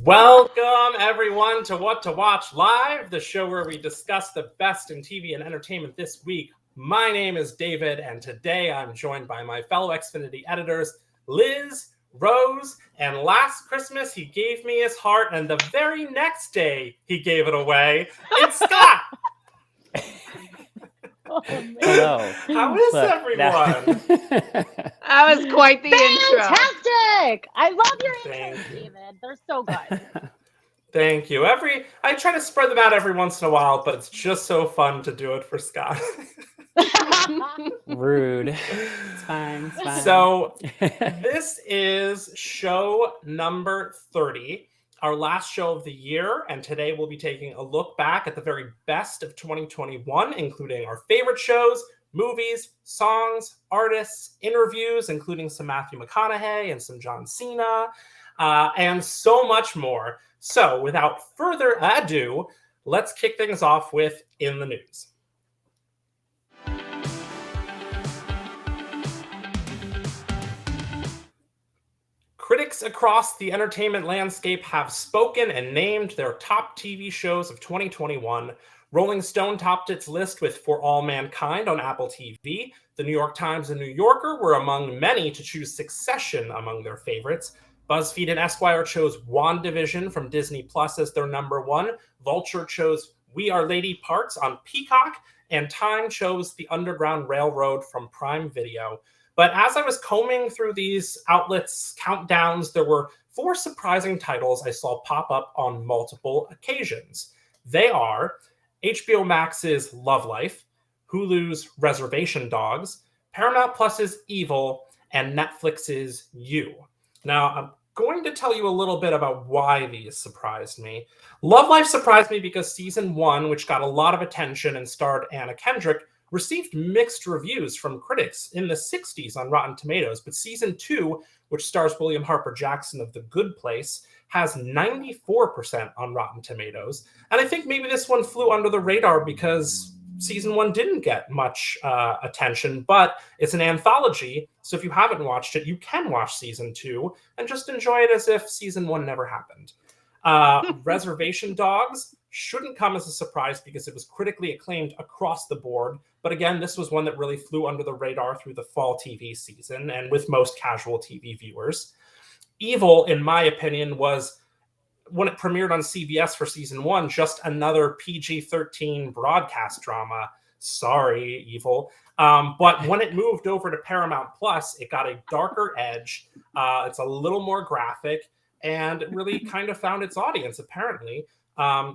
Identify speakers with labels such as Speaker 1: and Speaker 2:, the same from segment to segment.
Speaker 1: Welcome, everyone, to What to Watch Live, the show where we discuss the best in TV and entertainment this week. My name is David, and today I'm joined by my fellow Xfinity editors, Liz, Rose, and last Christmas he gave me his heart, and the very next day he gave it away. It's Scott!
Speaker 2: Hello.
Speaker 1: How is everyone?
Speaker 3: That was quite the intro.
Speaker 4: Fantastic! I love your intros, David. They're so good.
Speaker 1: Thank you. I try to spread them out every once in a while, but it's just so fun to do it for Scott.
Speaker 2: Rude. It's fine. It's fine.
Speaker 1: So this is show number 30, our last show of the year, and today we'll be taking a look back at the very best of 2021, including our favorite shows, movies, songs, artists, interviews, including some Matthew McConaughey and some John Cena, and so much more. So without further ado, let's kick things off with In the News. Critics across the entertainment landscape have spoken and named their top TV shows of 2021. Rolling Stone topped its list with For All Mankind on Apple TV. The New York Times and New Yorker were among many to choose Succession among their favorites. BuzzFeed and Esquire chose WandaVision from Disney Plus as their number one. Vulture chose We Are Lady Parts on Peacock. And Time chose The Underground Railroad from Prime Video. But as I was combing through these outlets' countdowns, there were 4 surprising titles I saw pop up on multiple occasions. They are HBO Max's Love Life, Hulu's Reservation Dogs, Paramount Plus's Evil, and Netflix's You. Now, I'm going to tell you a little bit about why these surprised me. Love Life surprised me because season 1, which got a lot of attention and starred Anna Kendrick, received mixed reviews from critics in the 60s on Rotten Tomatoes, but season 2, which stars William Harper Jackson of The Good Place, has 94% on Rotten Tomatoes. And I think maybe this one flew under the radar because season 1 didn't get much attention, but it's an anthology, so if you haven't watched it, you can watch season 2 and just enjoy it as if season 1 never happened. Reservation Dogs shouldn't come as a surprise because it was critically acclaimed across the board. But again, this was one that really flew under the radar through the fall TV season and with most casual TV viewers. Evil, in my opinion, was, when it premiered on CBS for season 1, just another PG-13 broadcast drama. Sorry, Evil. But when it moved over to Paramount Plus, it got a darker edge. It's a little more graphic and it really kind of found its audience, apparently.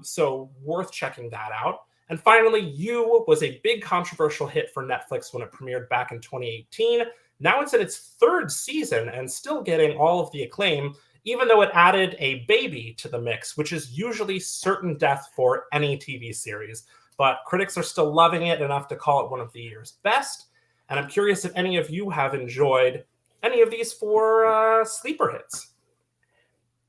Speaker 1: So worth checking that out. And finally, You was a big controversial hit for Netflix when it premiered back in 2018. Now it's in its 3rd season and still getting all of the acclaim, even though it added a baby to the mix, which is usually certain death for any TV series. But critics are still loving it enough to call it one of the year's best. And I'm curious if any of you have enjoyed any of these 4 sleeper hits.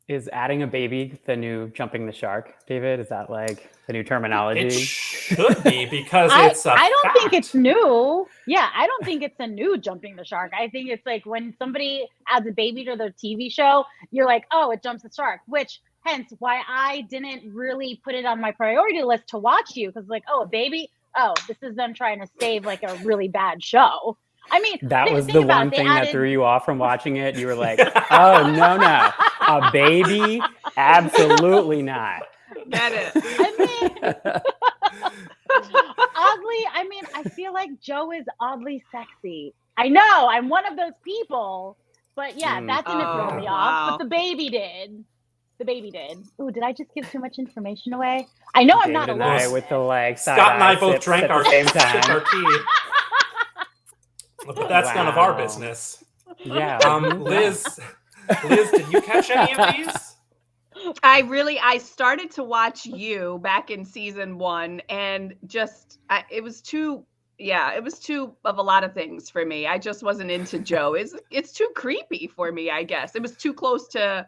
Speaker 2: Is adding a baby the new jumping the shark, David? Is that like the new terminology?
Speaker 1: It should be because it's a
Speaker 4: I don't
Speaker 1: fact.
Speaker 4: think it's new. Yeah, I don't think it's a new jumping the shark. I think it's like when somebody adds a baby to their TV show, you're like, oh, it jumps the shark, which hence why I didn't really put it on my priority list to watch You, because like, oh, a baby? Oh, this is them trying to save like a really bad show. I mean,
Speaker 2: that was the one thing that threw you off from watching it. You were like, oh, no. A baby? Absolutely not.
Speaker 3: Get it.
Speaker 4: I feel like Joe is oddly sexy. I know, I'm one of those people. But yeah, that didn't throw me off. But the baby did. Ooh, did I just give too much information away? I know I'm not alone.
Speaker 2: With the like
Speaker 1: Scott and I both drank our tea. But that's none of our business.
Speaker 2: Yeah.
Speaker 1: Liz, did you catch any of these?
Speaker 3: I started to watch You back in season 1 and just, it was too Yeah, it was too of a lot of things for me. I just wasn't into Joe. It's too creepy for me, I guess. It was too close to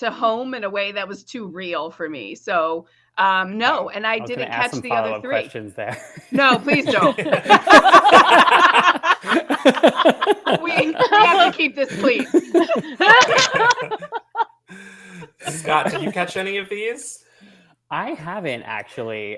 Speaker 3: home in a way that was too real for me. So no, and I
Speaker 2: was
Speaker 3: didn't
Speaker 2: gonna ask
Speaker 3: catch
Speaker 2: some
Speaker 3: the other
Speaker 2: follow-up
Speaker 3: 3.
Speaker 2: questions there.
Speaker 3: No, please don't. we have to keep this clean.
Speaker 1: Scott, did you catch any of these?
Speaker 2: I haven't actually.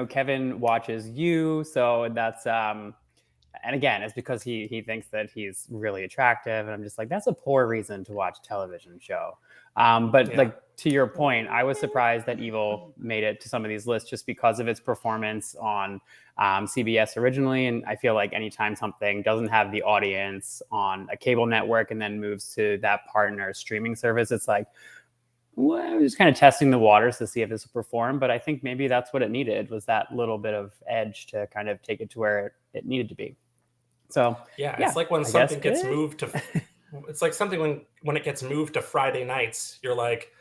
Speaker 2: Kevin watches You, so that's and again, it's because he thinks that he's really attractive, and I'm just like, that's a poor reason to watch a television show. But like to your point, I was surprised that Evil made it to some of these lists just because of its performance on CBS originally, and I feel like anytime something doesn't have the audience on a cable network and then moves to that partner streaming service, it's like, well, I was just kind of testing the waters to see if this would perform, but I think maybe that's what it needed, was that little bit of edge to kind of take it to where it needed to be. So
Speaker 1: it's like when something gets moved to it's like something when it gets moved to Friday nights, you're like,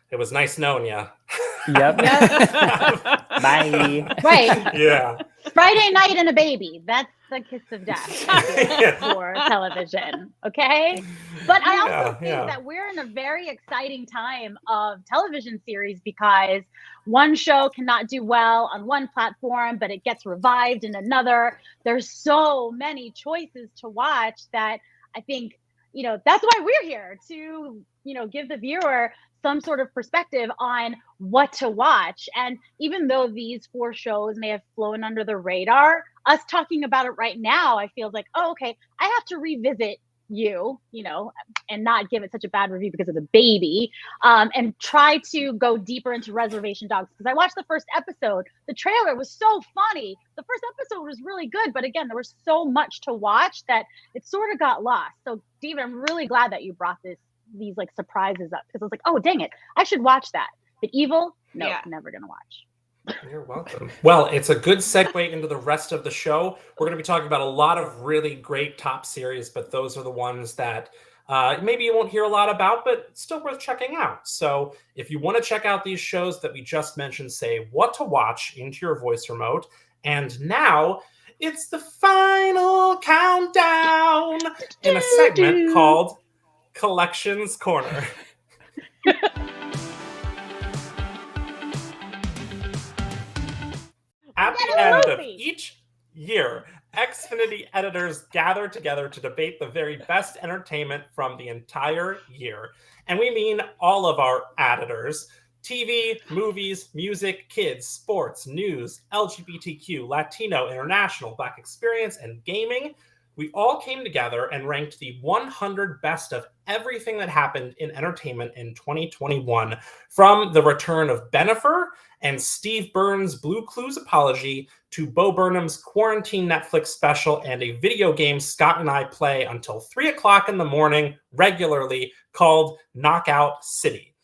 Speaker 1: it was nice knowing you.
Speaker 2: Yep. Bye.
Speaker 4: Right.
Speaker 1: Yeah.
Speaker 4: Friday night and a baby. That's the kiss of death for television. Okay. But I also think that we're in a very exciting time of television series, because one show cannot do well on one platform, but it gets revived in another. There's so many choices to watch that I think, that's why we're here to, give the viewer some sort of perspective on what to watch. And even though these 4 shows may have flown under the radar, us talking about it right now, I feel like, oh, okay, I have to revisit You, and not give it such a bad review because of the baby, and try to go deeper into Reservation Dogs, because I watched the first episode. The trailer was so funny. The first episode was really good, but again, there was so much to watch that it sort of got lost. So, Steve, I'm really glad that you brought these like surprises up, because I was like, oh, dang it, I should watch that. But Evil, no, never gonna watch.
Speaker 1: You're welcome. Well, it's a good segue into the rest of the show. We're going to be talking about a lot of really great top series, but those are the ones that maybe you won't hear a lot about, but still worth checking out. So if you want to check out these shows that we just mentioned, say what to watch into your voice remote. And now it's the final countdown in a segment called Collections Corner. At the end of each year, Xfinity editors gather together to debate the very best entertainment from the entire year. And we mean all of our editors: TV, movies, music, kids, sports, news, LGBTQ, Latino, international, Black experience, and gaming. We all came together and ranked the 100 best of everything that happened in entertainment in 2021, from the return of Bennifer and Steve Burns' Blue Clues apology to Bo Burnham's quarantine Netflix special and a video game Scott and I play until 3 o'clock in the morning regularly called Knockout City.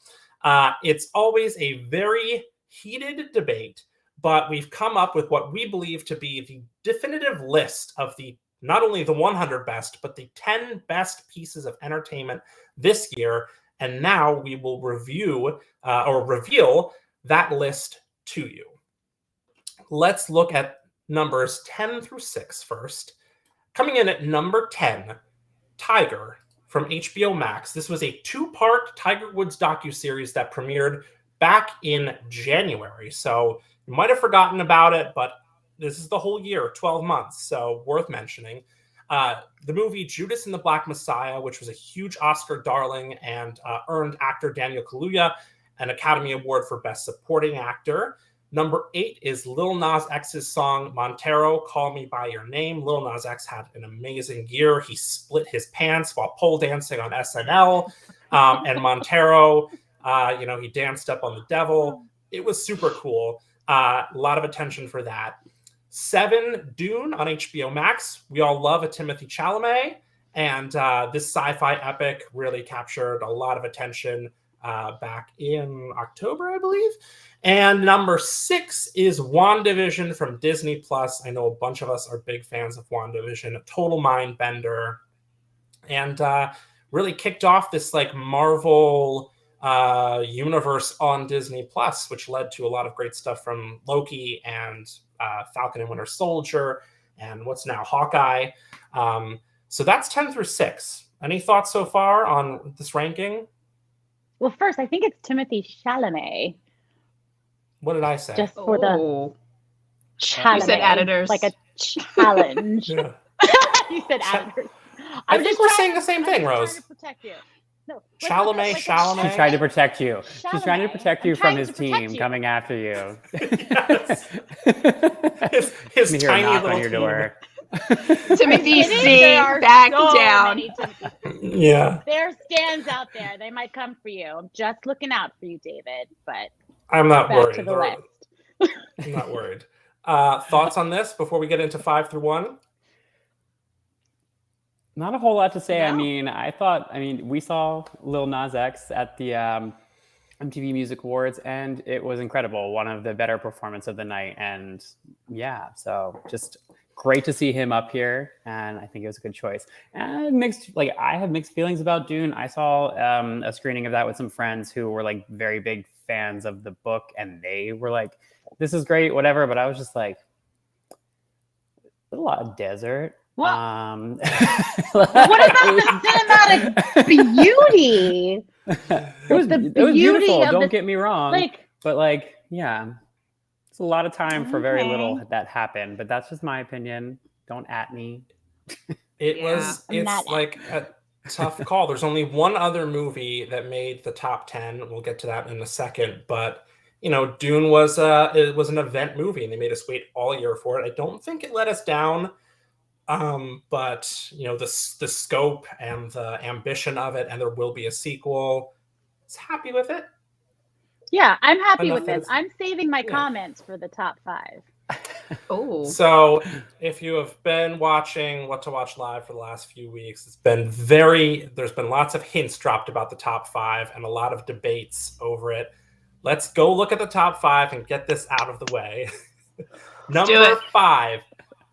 Speaker 1: It's always a very heated debate, but we've come up with what we believe to be the definitive list of the not only the 100 best, but the 10 best pieces of entertainment this year. And now we will review or reveal that list to you. Let's look at numbers 10 through 6 first. Coming in at number 10, Tiger from HBO Max. This was a 2-part Tiger Woods docuseries that premiered back in January. So you might have forgotten about it, but this is the whole year, 12 months, so worth mentioning. The movie Judas and the Black Messiah, which was a huge Oscar darling and earned actor Daniel Kaluuya an Academy Award for Best Supporting Actor. Number 8 is Lil Nas X's song Montero, Call Me By Your Name. Lil Nas X had an amazing year. He split his pants while pole dancing on SNL. And Montero, he danced up on the devil. It was super cool. A lot of attention for that. 7, Dune on HBO Max. We all love a Timothée Chalamet, and this sci-fi epic really captured a lot of attention back in October, I believe. And number 6 is WandaVision from Disney Plus. I know a bunch of us are big fans of WandaVision, a total mind bender, and really kicked off this like Marvel universe on Disney Plus, which led to a lot of great stuff from Loki and Falcon and Winter Soldier and what's now Hawkeye. So that's 10 through 6. Any thoughts so far on this ranking?
Speaker 4: Well, first, I think it's Timothy Chalamet.
Speaker 1: What did I say?
Speaker 4: Just for the challenge.
Speaker 3: You said editors.
Speaker 4: Like a challenge.
Speaker 1: Yeah.
Speaker 4: You said editors.
Speaker 1: I think we're saying the same thing, Rose.
Speaker 4: I'm trying to protect you. No,
Speaker 1: Chalamet.
Speaker 2: She's trying to protect you. She's trying to protect you from his team coming after you.
Speaker 1: Yes. His tiny
Speaker 2: knock
Speaker 1: little
Speaker 2: on your door.
Speaker 3: Timothy C, back down.
Speaker 1: Yeah.
Speaker 4: There's scans out there. They might come for you. I'm just looking out for you, David. But
Speaker 1: I'm not
Speaker 4: back
Speaker 1: worried.
Speaker 4: to the list.
Speaker 1: I'm not worried. Thoughts on this before we get into 5 through 1?
Speaker 2: Not a whole lot to say.
Speaker 3: No.
Speaker 2: I mean, we saw Lil Nas X at the MTV Music Awards, and it was incredible. One of the better performances of the night. And yeah, so just great to see him up here. And I think it was a good choice. And I have mixed feelings about Dune. I saw a screening of that with some friends who were like very big fans of the book, and they were like, this is great, whatever. But I was just like, there's a lot of desert.
Speaker 4: What?
Speaker 2: What
Speaker 4: What about the cinematic beauty?
Speaker 2: It was beautiful. Don't get me wrong. But yeah, it's a lot of time for very little that happened. But that's just my opinion. Don't at me.
Speaker 1: It's like a tough call. There's only one other movie that made the top 10. We'll get to that in a second. But Dune was an event movie, and they made us wait all year for it. I don't think it let us down. But the scope and the ambition of it, and there will be a sequel. It's happy with it.
Speaker 4: Yeah, I'm happy with this. I'm saving my comments for the top 5.
Speaker 3: Oh.
Speaker 1: So if you have been watching What to Watch Live for the last few weeks, there's been lots of hints dropped about the top 5 and a lot of debates over it. Let's go look at the top 5 and get this out of the way. Number 5.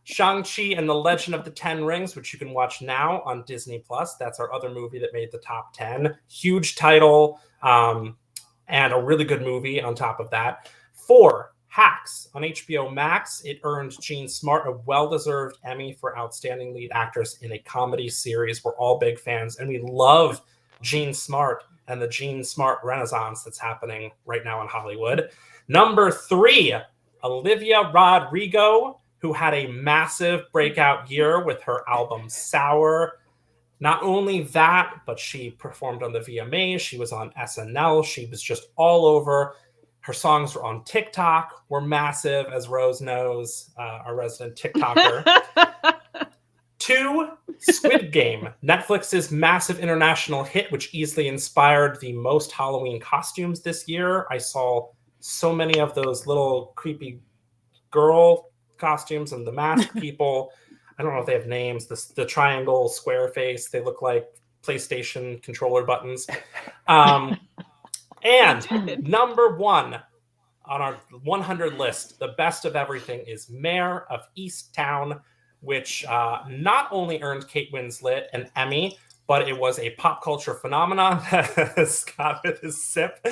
Speaker 1: Shang-Chi and the Legend of the Ten Rings, which you can watch now on Disney+. That's our other movie that made the top 10. Huge title, and a really good movie on top of that. 4, Hacks on HBO Max. It earned Jean Smart a well-deserved Emmy for Outstanding Lead Actress in a Comedy Series. We're all big fans, and we love Jean Smart and the Jean Smart renaissance that's happening right now in Hollywood. Number 3, Olivia Rodrigo, who had a massive breakout year with her album Sour. Not only that, but she performed on the VMAs. She was on SNL. She was just all over. Her songs were on TikTok, were massive, as Rose knows, our resident TikToker. 2, Squid Game, Netflix's massive international hit, which easily inspired the most Halloween costumes this year. I saw so many of those little creepy girl costumes and the masked people. I don't know if they have names. The triangle, square face. They look like PlayStation controller buttons. And number 1 on our 100 list, the best of everything, is Mayor of Easttown, which not only earned Kate Winslet an Emmy, but it was a pop culture phenomenon. Scott with his sip.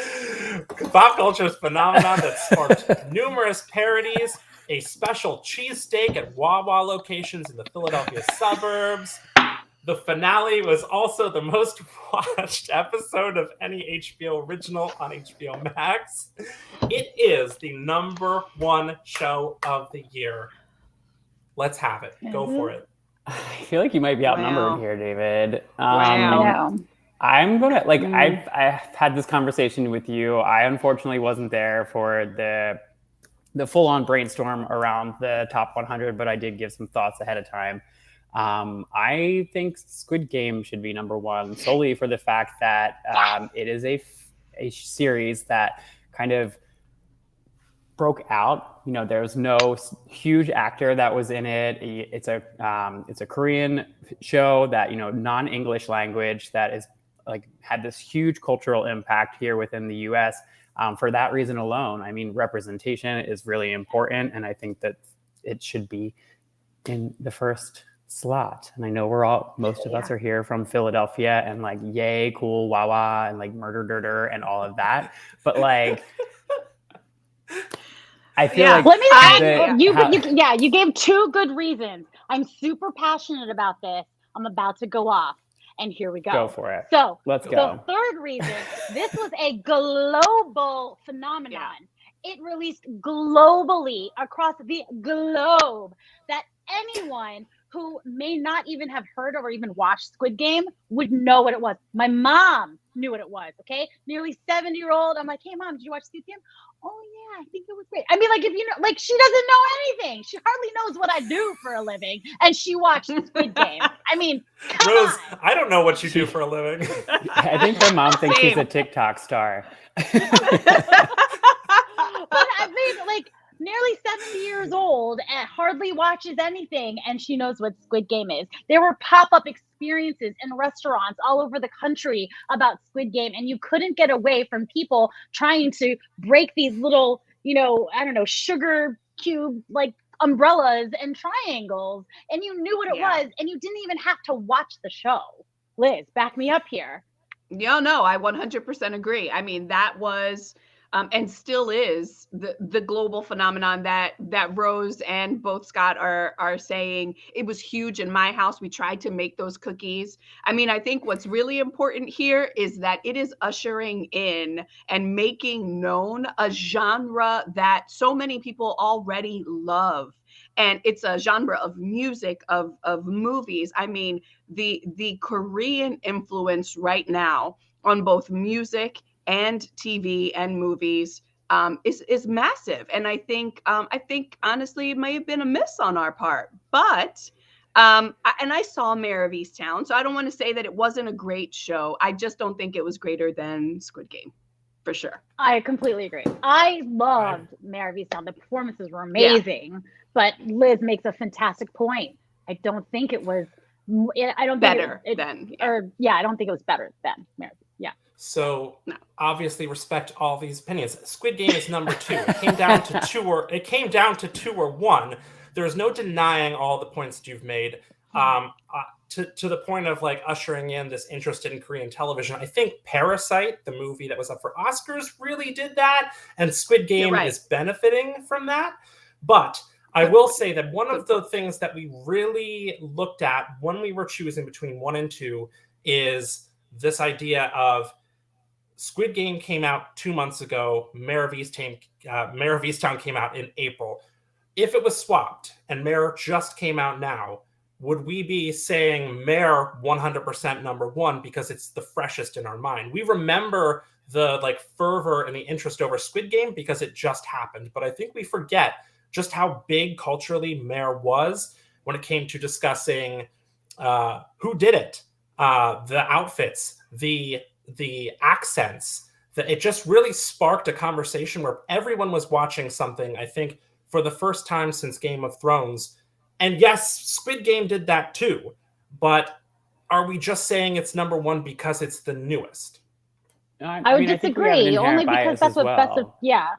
Speaker 1: Pop culture phenomenon that sparked numerous parodies, a special cheesesteak at Wawa locations in the Philadelphia suburbs. The finale was also the most watched episode of any HBO original on HBO Max. It is the number 1 show of the year. Let's have it. Go for it.
Speaker 2: I feel like you might be outnumbered here, David.
Speaker 3: Wow.
Speaker 2: I'm gonna I've had this conversation with you. I unfortunately wasn't there for the full-on brainstorm around the top 100, but I did give some thoughts ahead of time. I think Squid Game should be number 1 solely for the fact that it is a series that kind of broke out. There's no huge actor that was in it. It's a Korean show that non-English language that is had this huge cultural impact here within the U.S. For that reason alone, I mean, representation is really important, and I think that it should be in the first slot. And I know most of us are here from Philadelphia, and yay, cool, Wawa, and murder, and all of that. But I feel
Speaker 3: Yeah.
Speaker 2: like
Speaker 4: Let me
Speaker 3: Yeah.
Speaker 4: you gave 2 good reasons. I'm super passionate about this. I'm about to go off, and here we go.
Speaker 2: Go for it.
Speaker 4: So
Speaker 2: Let's
Speaker 4: the
Speaker 2: go.
Speaker 4: third reason, this was a global phenomenon.
Speaker 3: Yeah.
Speaker 4: It released globally across the globe that anyone who may not even have heard of or even watched Squid Game would know what it was. My mom knew what it was, okay? Nearly 70-year-old. I'm like, hey, Mom, did you watch Squid Game? Oh, yeah, I think it was great. I mean, like, if you know, like, she doesn't know anything. She hardly knows what I do for a living, and she watched Squid Game. I mean, come
Speaker 1: Rose,
Speaker 4: on.
Speaker 1: I don't know what you do for a living.
Speaker 2: I think her mom thinks she's a
Speaker 3: Same.
Speaker 2: TikTok star.
Speaker 4: But I mean, like, nearly 70 years old and hardly watches anything, and she knows what Squid Game is. There were pop-up experiences in restaurants all over the country about Squid Game, and you couldn't get away from people trying to break these little, I don't know, sugar cube like umbrellas and triangles, and you knew what it
Speaker 3: Yeah.
Speaker 4: was, and you didn't even have to watch the show. Liz, back me up here.
Speaker 3: Yeah, no, I 100% agree. I mean, that was and still is the global phenomenon that Rose and both Scott are saying. It was huge in my house. We tried to make those cookies. I mean, I think what's really important here is that it is ushering in and making known a genre that so many people already love. And it's a genre of music, of movies. I mean, the Korean influence right now on both music and TV and movies is massive. And I think honestly it may have been a miss on our part, but and I saw Mayor of Easttown, so I don't want to say that it wasn't a great show. I just don't think it was greater than Squid Game, for sure.
Speaker 4: I completely agree. I loved Mayor of Easttown. The performances were amazing, but Liz makes a fantastic point. I don't think it was. I don't think
Speaker 3: Better than.
Speaker 4: I don't think it was better than Mayor. Yeah.
Speaker 1: So obviously respect all these opinions. Squid Game is number 2. It came down to 2 or 1. There's no denying all the points that you've made. To the point of like ushering in this interest in Korean television, I think Parasite, the movie that was up for Oscars, really did that, and Squid Game is benefiting from that. But I will say that one of the things that we really looked at when we were choosing between 1 and 2 is this idea of Squid Game came out 2 months ago. Mayor of Easttown came out in April. If it was swapped and Mayor just came out now, would we be saying Mayor 100% number 1 because it's the freshest in our mind? We remember the like fervor and the interest over Squid Game because it just happened. But I think we forget just how big culturally Mayor was when it came to discussing who did it, the outfits, the accents. That it just really sparked a conversation where everyone was watching something, I think, for the first time since Game of Thrones. And yes, Squid Game did that too. But are we just saying it's number 1 because it's the newest?
Speaker 4: I would disagree, only because that's what best of. Yeah.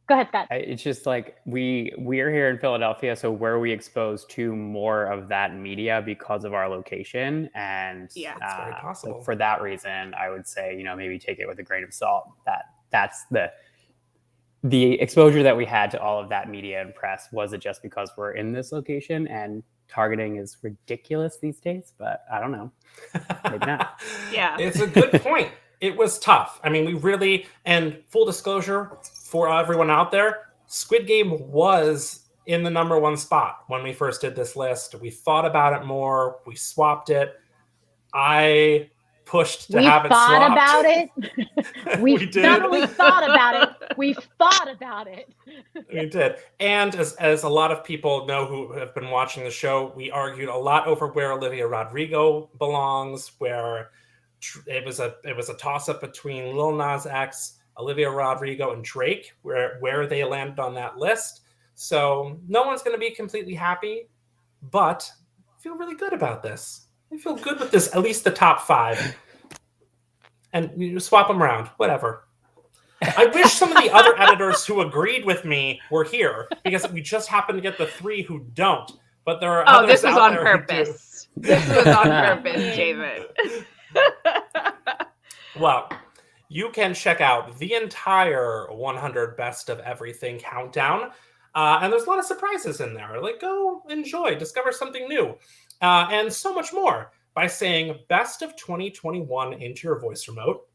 Speaker 4: Go ahead, Scott.
Speaker 2: It's just like we're here in Philadelphia, so were we exposed to more of that media because of our location? And
Speaker 1: it's very possible.
Speaker 2: So for that reason, I would say maybe take it with a grain of salt. That's the exposure that we had to all of that media and press. Was it just because we're in this location? And targeting is ridiculous these days, but I don't know. Maybe not.
Speaker 3: Yeah,
Speaker 1: it's a good point. It was tough. I mean, we really, and full disclosure for everyone out there, Squid Game was in the number 1 spot when we first did this list. We thought about it more. We swapped it. I pushed to have it swapped.
Speaker 4: We thought about it. We did. Not only thought about it, we thought about it.
Speaker 1: We did. And as a lot of people know who have been watching the show, we argued a lot over where Olivia Rodrigo belongs, where it was a toss-up between Lil Nas X, Olivia Rodrigo, and Drake, where they landed on that list. So no one's going to be completely happy, but I feel really good about this. I feel good with this, at least the top 5. And you swap them around, whatever. I wish some of the other editors who agreed with me were here, because we just happen to get the 3 who don't. But there are others
Speaker 3: this was
Speaker 1: out
Speaker 3: on
Speaker 1: there
Speaker 3: purpose. This was on purpose, David.
Speaker 1: Well, you can check out the entire 100 Best of Everything countdown. And there's a lot of surprises in there. Like, go enjoy, discover something new, and so much more by saying Best of 2021 into your voice remote.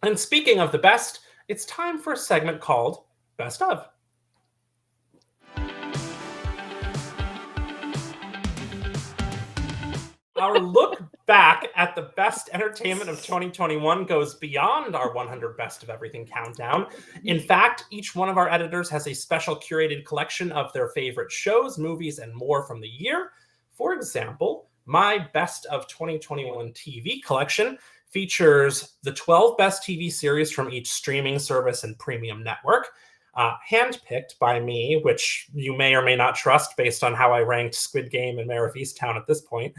Speaker 1: And speaking of the best, it's time for a segment called Best of. Our look back at the best entertainment of 2021 goes beyond our 100 Best of Everything countdown. In fact, each one of our editors has a special curated collection of their favorite shows, movies, and more from the year. For example, my Best of 2021 TV collection features the 12 best TV series from each streaming service and premium network, handpicked by me, which you may or may not trust based on how I ranked Squid Game and Mayor of Easttown at this point.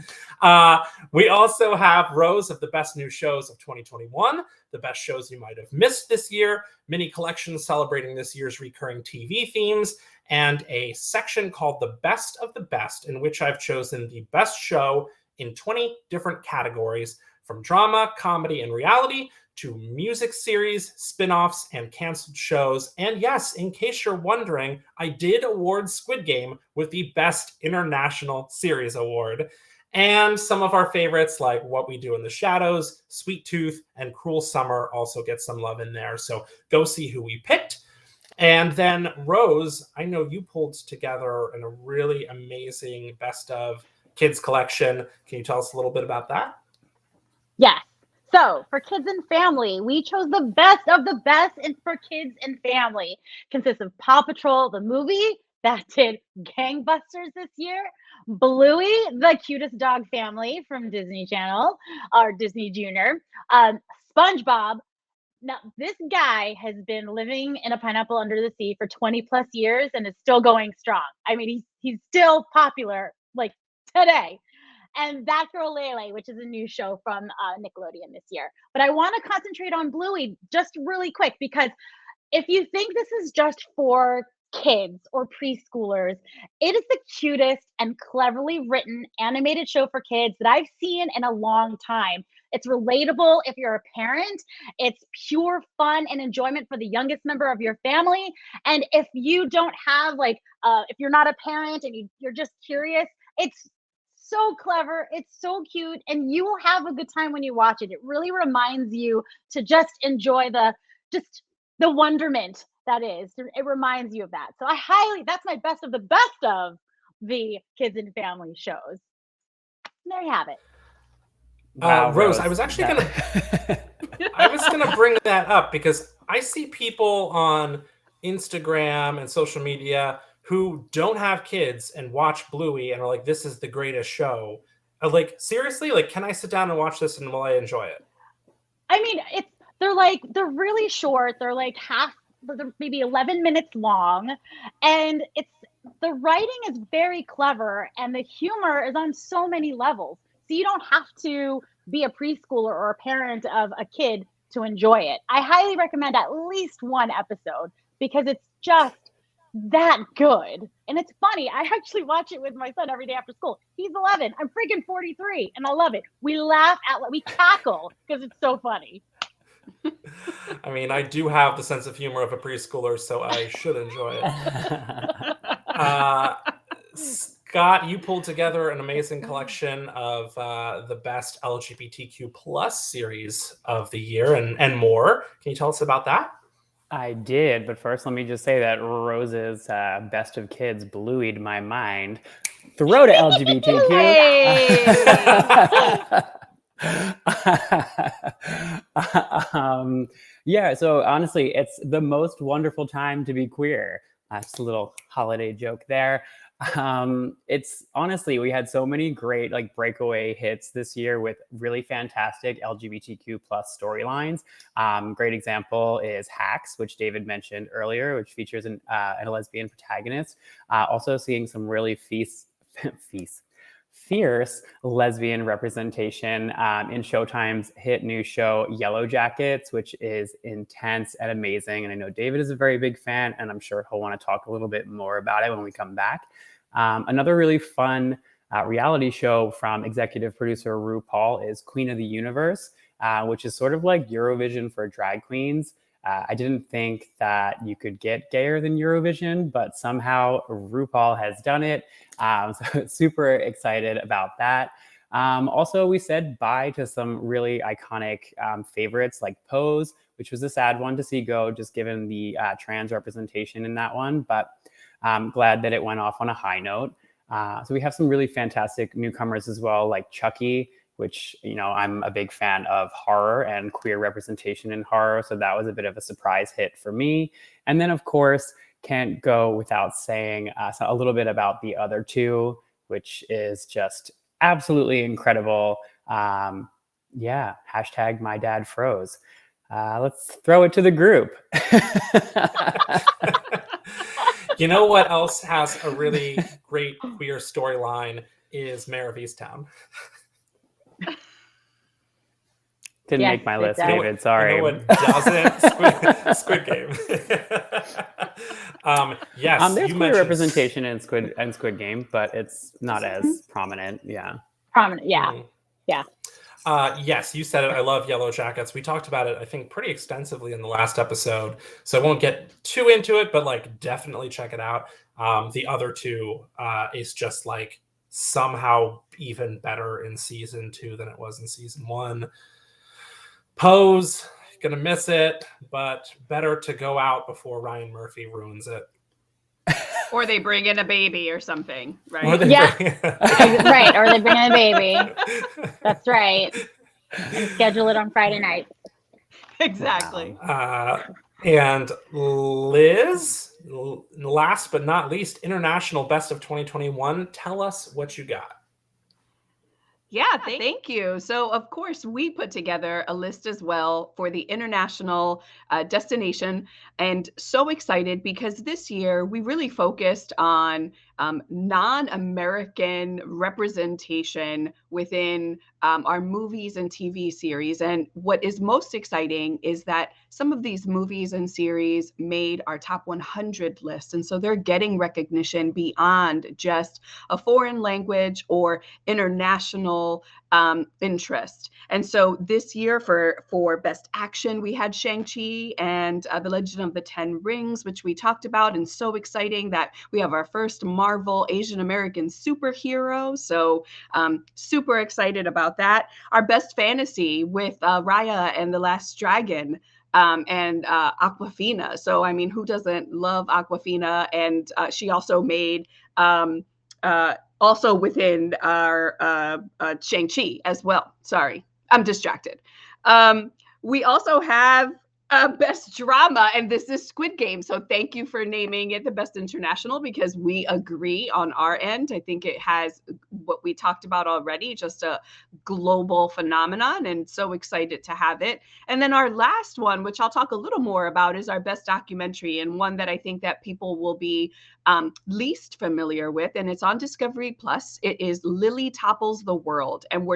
Speaker 1: We also have rows of the best new shows of 2021, the best shows you might have missed this year, mini collections celebrating this year's recurring TV themes, and a section called The Best of the Best, in which I've chosen the best show in 20 different categories, from drama, comedy, and reality to music series, spin-offs, and canceled shows. And yes, in case you're wondering, I did award Squid Game with the Best International Series Award. And some of our favorites like What We Do in the Shadows, Sweet Tooth, and Cruel Summer also get some love in there. So go see who we picked. And then Rose, I know you pulled together a really amazing Best of Kids collection. Can you tell us a little bit about that?
Speaker 4: Yes. So for kids and family, we chose the best of the best for kids and family. Consists of Paw Patrol, the movie that did gangbusters this year, Bluey, the cutest dog family from Disney Channel, or Disney Junior, SpongeBob. Now, this guy has been living in a pineapple under the sea for 20 plus years and is still going strong. I mean, he's still popular like today. And That Girl Lele, which is a new show from Nickelodeon this year. But I want to concentrate on Bluey just really quick, because if you think this is just for kids or preschoolers, it is the cutest and cleverly written animated show for kids that I've seen in a long time. It's relatable if you're a parent. It's pure fun and enjoyment for the youngest member of your family. And if you don't have if you're not a parent and you're just curious, it's so clever, it's so cute, and you will have a good time when you watch it. It really reminds you to just enjoy the wonderment that is. It reminds you of that. So that's my best of the best of the kids and family shows. There you have it.
Speaker 1: Wow, Rose, I was actually gonna bring that up, because I see people on Instagram and social media who don't have kids and watch Bluey and are like, this is the greatest show. Like, seriously, can I sit down and watch this and will I enjoy it?
Speaker 4: I mean, they're really short. They're maybe 11 minutes long, and the writing is very clever and the humor is on so many levels. So you don't have to be a preschooler or a parent of a kid to enjoy it. I highly recommend at least one episode, because it's just that good. And it's funny. I actually watch it with my son every day after school. He's 11. I'm freaking 43, and I love it. We laugh we cackle because it's so funny.
Speaker 1: I mean, I do have the sense of humor of a preschooler, so I should enjoy it. Scott, you pulled together an amazing collection of the best LGBTQ plus series of the year and more. Can you tell us about that?
Speaker 2: I did, but first let me just say that Rose's Best of Kids Blueyed my mind. Throw to LGBTQ. Yeah, so honestly, it's the most wonderful time to be queer. Just a little holiday joke there. It's honestly, we had so many great breakaway hits this year with really fantastic LGBTQ plus storylines. Great example is Hacks, which David mentioned earlier, which features a lesbian protagonist. Also seeing some really fierce lesbian representation in Showtime's hit new show Yellow Jackets, which is intense and amazing. And I know David is a very big fan, and I'm sure he'll want to talk a little bit more about it when we come back. Another really fun reality show from executive producer RuPaul is Queen of the Universe. which is sort of like Eurovision for drag queens. I didn't think that you could get gayer than Eurovision, but somehow RuPaul has done it. So super excited about that. Also, we said bye to some really iconic favorites like Pose, which was a sad one to see go, just given the trans representation in that one. But I'm glad that it went off on a high note. So we have some really fantastic newcomers as well, like Chucky, which, I'm a big fan of horror and queer representation in horror. So that was a bit of a surprise hit for me. And then, of course, can't go without saying a little bit about the other two, which is just absolutely incredible. Hashtag my dad froze. Let's throw it to the group.
Speaker 1: You know what else has a really great queer storyline is Mayor of Easttown.
Speaker 2: Didn't make my list, David. Sorry.
Speaker 1: You know what doesn't? Squid Game. Yes,
Speaker 2: there's queer representation in Squid Game, but it's not as prominent. Yeah.
Speaker 4: Prominent. Yeah. Yeah.
Speaker 1: Yes, you said it. I love Yellow Jackets. We talked about it, I think, pretty extensively in the last episode, so I won't get too into it, but definitely check it out. The other two is just somehow even better in season 2 than it was in season 1. Pose, gonna miss it, but better to go out before Ryan Murphy ruins it.
Speaker 3: Or they bring in a baby or something, right?
Speaker 4: Right, or they bring in a baby. That's right. And schedule it on Friday night.
Speaker 3: Exactly.
Speaker 1: And Liz, last but not least, International Best of 2021. Tell us what you got.
Speaker 3: Yeah, thank you. So, of course, we put together a list as well for the international destination, and so excited because this year we really focused on non-American representation within our movies and TV series. And what is most exciting is that some of these movies and series made our top 100 list. And so they're getting recognition beyond just a foreign language or international interest. And so this year for Best Action, we had Shang-Chi and The Legend of the Ten Rings, which we talked about, and so exciting that we have our first Marvel Asian American superhero. So super excited about that. Our Best Fantasy with Raya and the Last Dragon. And Awkwafina. So, I mean, who doesn't love Awkwafina? And she also made also within our Shang-Chi as well. Sorry, I'm distracted. We also have Best Drama, and this is Squid Game. So thank you for naming it the Best International, because we agree on our end. I think it has what we talked about already, just a global phenomenon, and so excited to have it. And then our last one, which I'll talk a little more about, is our Best Documentary, and one that I think that people will be least familiar with, and it's on Discovery Plus. It is Lily Topples the World, and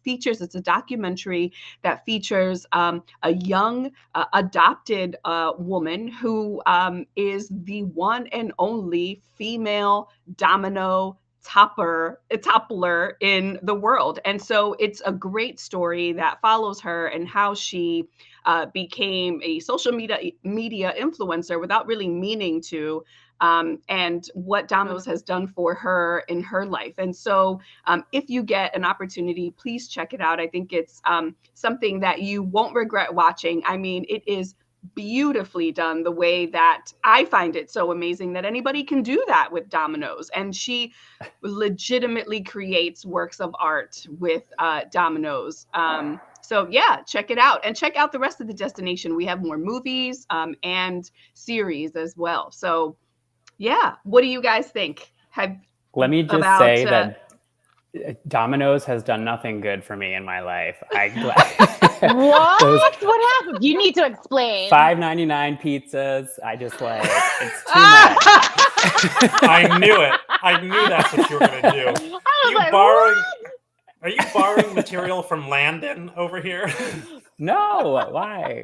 Speaker 3: it's a documentary that features a young adopted woman who is the one and only female domino toppler in the world. And so it's a great story that follows her and how she became a social media influencer without really meaning to, and what Domino's has done for her in her life. And so if you get an opportunity, please check it out. I think it's something that you won't regret watching. I mean, it is beautifully done, the way that I find it so amazing that anybody can do that with Domino's. And she legitimately creates works of art with Domino's. So yeah, check it out, and check out the rest of the destination. We have more movies and series as well. So yeah, what do you guys think?
Speaker 2: Let me just say that Domino's has done nothing good for me in my life.
Speaker 4: What? What happened? You need to explain.
Speaker 2: $5.99 pizzas. I just it's too much.
Speaker 1: I knew it. I knew that's what you were going to do. Are you borrowing material from Landon over here?
Speaker 2: No, why?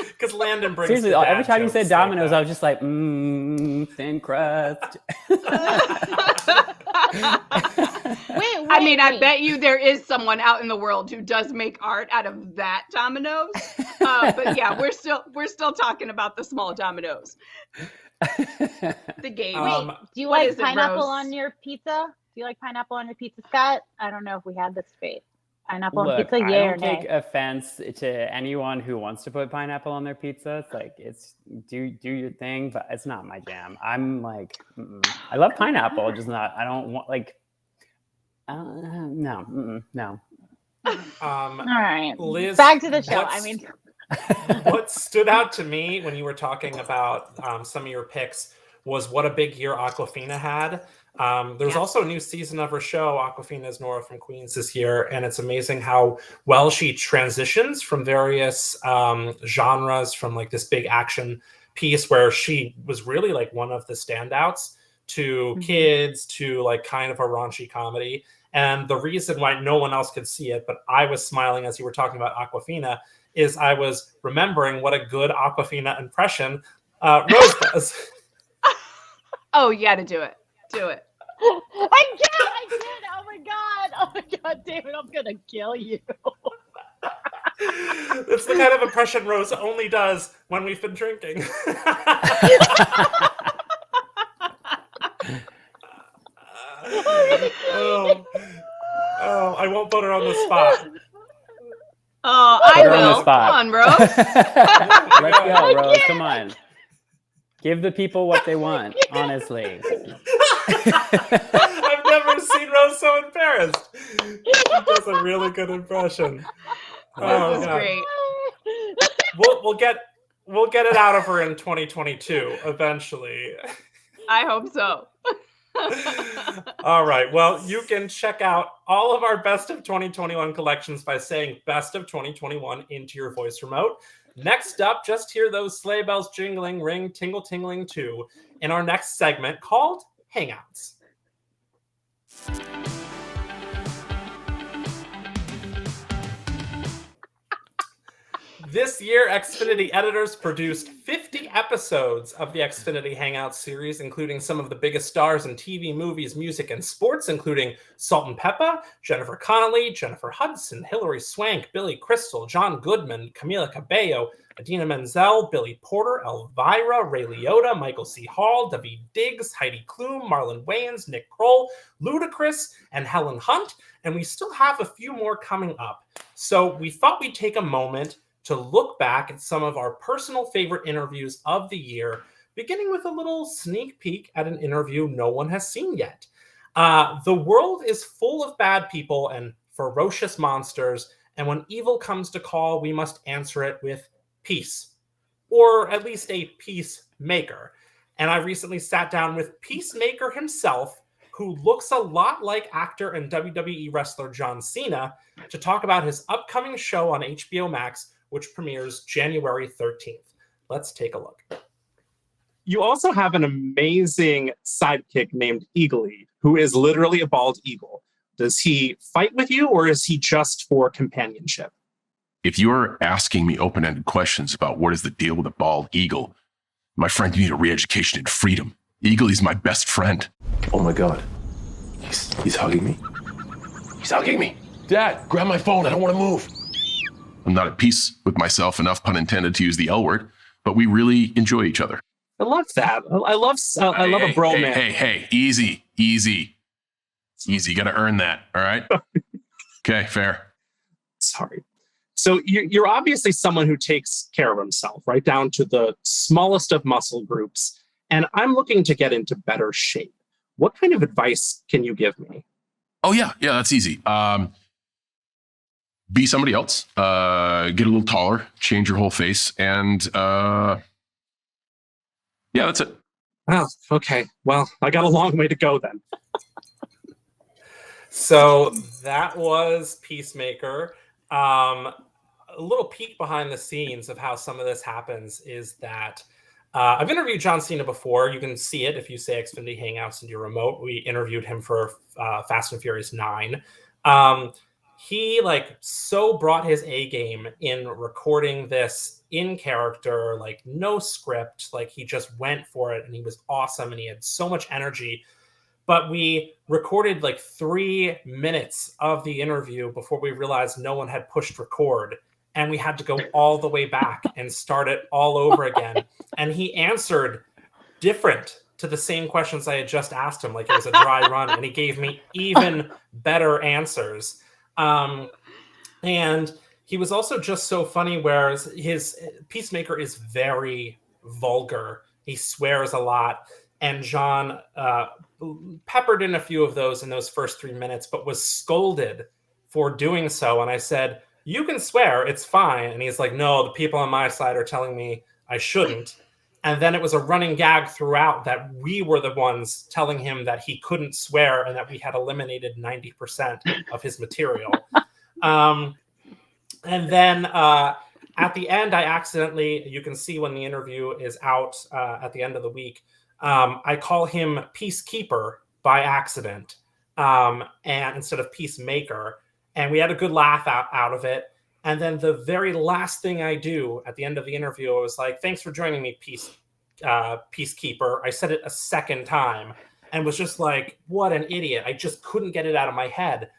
Speaker 1: Because Landon brings
Speaker 2: seriously, every time you said Domino's, I was just like, thin crust.
Speaker 4: Wait,
Speaker 3: I mean, I bet you there is someone out in the world who does make art out of that Domino's. But yeah, we're still talking about the small Domino's. The game.
Speaker 4: Wait, do you like pineapple on your pizza? Do you like pineapple on your pizza, Scott? I don't know if we had this debate. Pineapple on pizza, yeah or nay?
Speaker 2: I don't take offense to anyone who wants to put pineapple on their pizza. It's like, it's do your thing, but it's not my jam. I'm like, I love pineapple, just not. I don't want like. No.
Speaker 4: All right,
Speaker 1: Liz,
Speaker 4: back to the show.
Speaker 1: What stood out to me when you were talking about some of your picks was what a big year Awkwafina had. There's also a new season of her show, Awkwafina's Nora from Queens, this year, and it's amazing how well she transitions from various genres, from like this big action piece where she was really like one of the standouts to kids to like kind of a raunchy comedy. And the reason why no one else could see it, but I was smiling as you were talking about Awkwafina, is I was remembering what a good Awkwafina impression Rose does.
Speaker 3: Oh, you got to do it. Do it.
Speaker 4: I did. Oh my God, David, I'm gonna kill you.
Speaker 1: It's the kind of impression Rose only does when we've been drinking. I won't put her on the spot.
Speaker 3: Oh, I will.
Speaker 2: Come
Speaker 3: on, Rose.
Speaker 2: Let's go, Rose. Come on. Give the people what they want, honestly.
Speaker 1: I've never seen Rose so embarrassed. She does a really good impression.
Speaker 3: This is great.
Speaker 1: We'll get it out of her in 2022 eventually.
Speaker 3: I hope so.
Speaker 1: All right. Well, you can check out all of our Best of 2021 collections by saying Best of 2021 into your voice remote. Next up, just hear those sleigh bells jingling, ring, tingle, tingling too, in our next segment called Hangouts. This year, Xfinity editors produced 50 episodes of the Xfinity Hangouts series, including some of the biggest stars in TV, movies, music, and sports, including Salt and Peppa, Jennifer Connelly, Jennifer Hudson, Hilary Swank, Billy Crystal, John Goodman, Camila Cabello, Adina Menzel, Billy Porter, Elvira, Ray Liotta, Michael C. Hall, David Diggs, Heidi Klum, Marlon Wayans, Nick Kroll, Ludacris, and Helen Hunt. And we still have a few more coming up. So we thought we'd take a moment to look back at some of our personal favorite interviews of the year, beginning with a little sneak peek at an interview no one has seen yet. The world is full of bad people and ferocious monsters, and when evil comes to call, we must answer it with peace, or at least a peacemaker. And I recently sat down with Peacemaker himself, who looks a lot like actor and WWE wrestler John Cena, to talk about his upcoming show on HBO Max, which premieres January 13th. Let's take a look.
Speaker 5: You also have an amazing sidekick named Eagly, who is literally a bald eagle. Does he fight with you, or is he just for companionship?
Speaker 6: If you're asking me open-ended questions about what is the deal with a bald eagle, my friend, you need a re-education in freedom. Eagly's my best friend.
Speaker 7: Oh my God. He's hugging me. He's hugging me. Dad, grab my phone. I don't want to move.
Speaker 6: I'm not at peace with myself enough, pun intended, to use the L word, but we really enjoy each other.
Speaker 5: I love that. I love a bromance.
Speaker 6: Hey, easy. You got to earn that, all right? Okay, fair.
Speaker 5: Sorry. So you're obviously someone who takes care of himself, right down to the smallest of muscle groups, and I'm looking to get into better shape. What kind of advice can you give me?
Speaker 6: Oh, yeah, that's easy. Be somebody else, get a little taller, change your whole face, and yeah, that's it.
Speaker 5: Oh, okay. Well, I got a long way to go then.
Speaker 1: So that was Peacemaker. A little peek behind the scenes of how some of this happens is that I've interviewed John Cena before. You can see it if you say Xfinity Hangouts in your remote. We interviewed him for Fast and Furious 9. He so brought his A game in recording this in character, no script. He just went for it, and he was awesome, and he had so much energy. But we recorded like 3 minutes of the interview before we realized no one had pushed record. And we had to go all the way back and start it all over again. And he answered different to the same questions I had just asked him, like it was a dry run, and he gave me even better answers. And he was also just so funny, whereas his Peacemaker is very vulgar. He swears a lot. And John peppered in a few of those in those first 3 minutes, but was scolded for doing so. And I said, you can swear, it's fine. And he's like, no, the people on my side are telling me I shouldn't. And then it was a running gag throughout that we were the ones telling him that he couldn't swear and that we had eliminated 90% of his material. And then at the end, I accidentally, you can see when the interview is out at the end of the week, I call him Peacekeeper by accident, and instead of Peacemaker. And we had a good laugh out of it. And then the very last thing I do at the end of the interview, I was like, thanks for joining me, Peacekeeper. I said it a second time and was just like, what an idiot. I just couldn't get it out of my head.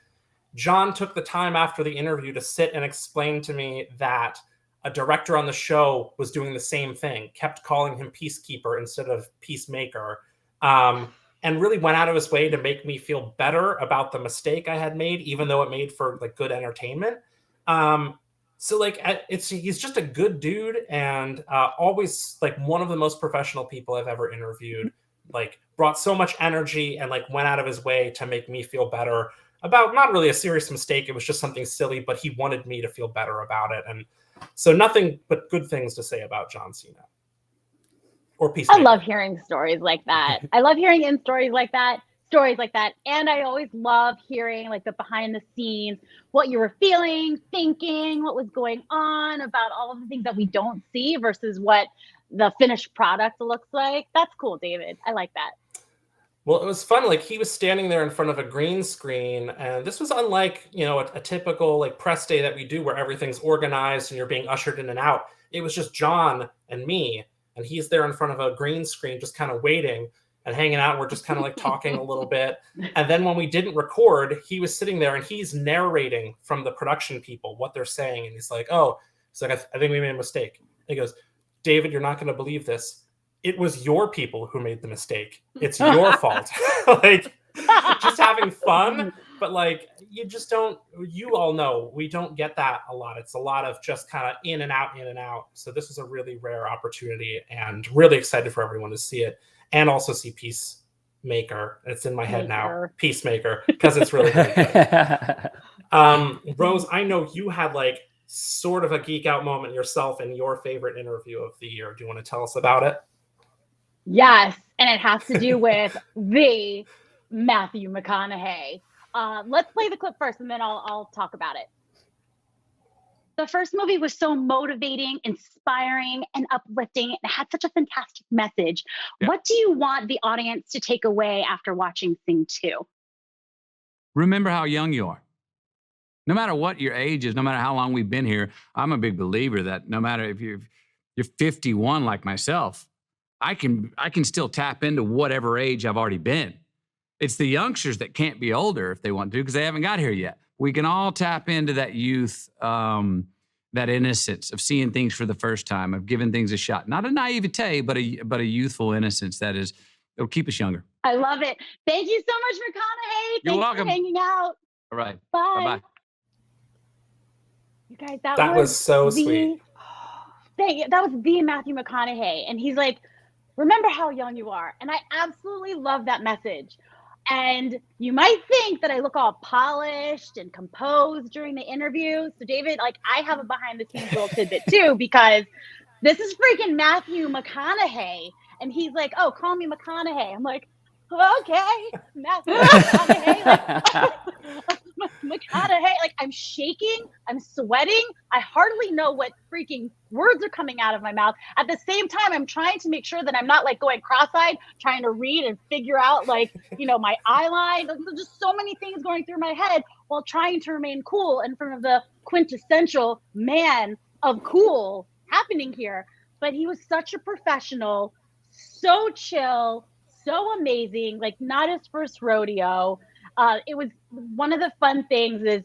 Speaker 1: John took the time after the interview to sit and explain to me that a director on the show was doing the same thing, kept calling him Peacekeeper instead of Peacemaker, and really went out of his way to make me feel better about the mistake I had made, even though it made for like good entertainment. So like he's just a good dude, and always like one of the most professional people I've ever interviewed. Like brought so much energy and like went out of his way to make me feel better about not really a serious mistake. It was just something silly, but he wanted me to feel better about it. And so nothing but good things to say about John Cena or Peacemaker.
Speaker 4: I love hearing stories like that. I love hearing stories like that. And I always love hearing like the behind the scenes, what you were feeling, thinking, what was going on about all of the things that we don't see versus what the finished product looks like. That's cool, David. I like that.
Speaker 1: Well, it was fun. Like he was standing there in front of a green screen, and this was unlike, a typical like press day that we do where everything's organized and you're being ushered in and out. It was just John and me, and he's there in front of a green screen, just kind of waiting and hanging out. We're just kind of like talking a little bit. And then when we didn't record, he was sitting there and he's narrating from the production people what they're saying. And he's like, I think we made a mistake. He goes, David, you're not going to believe this. It was your people who made the mistake. It's your fault. Like just having fun, but like you all know we don't get that a lot. It's a lot of just kind of in and out. So this was a really rare opportunity, and really excited for everyone to see it and also see Peacemaker. It's in my head now, Peacemaker, because it's really, really good. Rose, I know you had like sort of a geek out moment yourself in your favorite interview of the year. Do you want to tell us about it?
Speaker 4: Yes, and it has to do with the Matthew McConaughey. Let's play the clip first, and then I'll talk about it. The first movie was so motivating, inspiring, and uplifting. It had such a fantastic message. Yeah. What do you want the audience to take away after watching Sing 2?
Speaker 8: Remember how young you are. No matter what your age is, no matter how long we've been here, I'm a big believer that no matter if you're 51 like myself, I can still tap into whatever age I've already been. It's the youngsters that can't be older if they want to, because they haven't got here yet. We can all tap into that youth, that innocence of seeing things for the first time, of giving things a shot. Not a naivete, but a youthful innocence it'll keep us younger.
Speaker 4: I love it. Thank you so much, McConaughey.
Speaker 8: You're welcome.
Speaker 4: For hanging out.
Speaker 8: All right.
Speaker 4: Bye.
Speaker 8: Bye-bye.
Speaker 4: You guys, that
Speaker 1: was so sweet.
Speaker 4: That was the Matthew McConaughey. And he's like, remember how young you are. And I absolutely love that message. And you might think that I look all polished and composed during the interview. So David, like I have a behind the scenes little tidbit too, because this is freaking Matthew McConaughey. And he's like, oh, call me McConaughey. I'm like, okay, Matthew McConaughey. McConaughey, like I'm shaking, I'm sweating. I hardly know what freaking words are coming out of my mouth. At the same time, I'm trying to make sure that I'm not like going cross-eyed, trying to read and figure out like, my eye line. There's just so many things going through my head while trying to remain cool in front of the quintessential man of cool happening here. But he was such a professional, so chill, so amazing. Like, not his first rodeo. It was one of the fun things is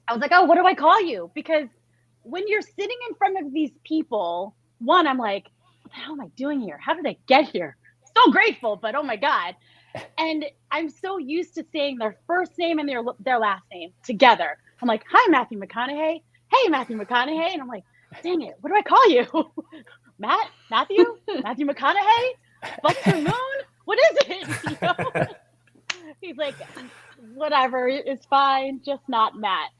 Speaker 4: I was like, oh, what do I call you? Because when you're sitting in front of these people, one, I'm like, what the hell am I doing here? How did I get here? So grateful, but oh my God. And I'm so used to saying their first name and their last name together. I'm like, hi, Matthew McConaughey. Hey, Matthew McConaughey. And I'm like, dang it, what do I call you? Matthew McConaughey? Buster Moon? What is it? You know? He's like, whatever, it's fine, just not Matt.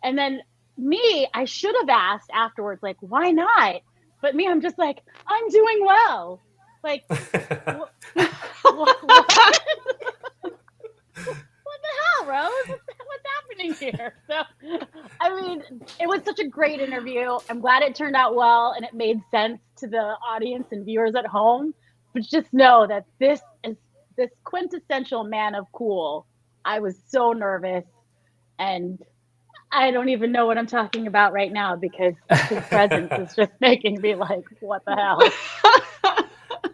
Speaker 4: And then me, I should have asked afterwards, like, why not? But me, I'm just like, I'm doing well. Like, what the hell, Rose? What's happening here? So, I mean, it was such a great interview. I'm glad it turned out well and it made sense to the audience and viewers at home. But just know that this is this quintessential man of cool. I was so nervous, and I don't even know what I'm talking about right now because his presence is just making me like, what the hell?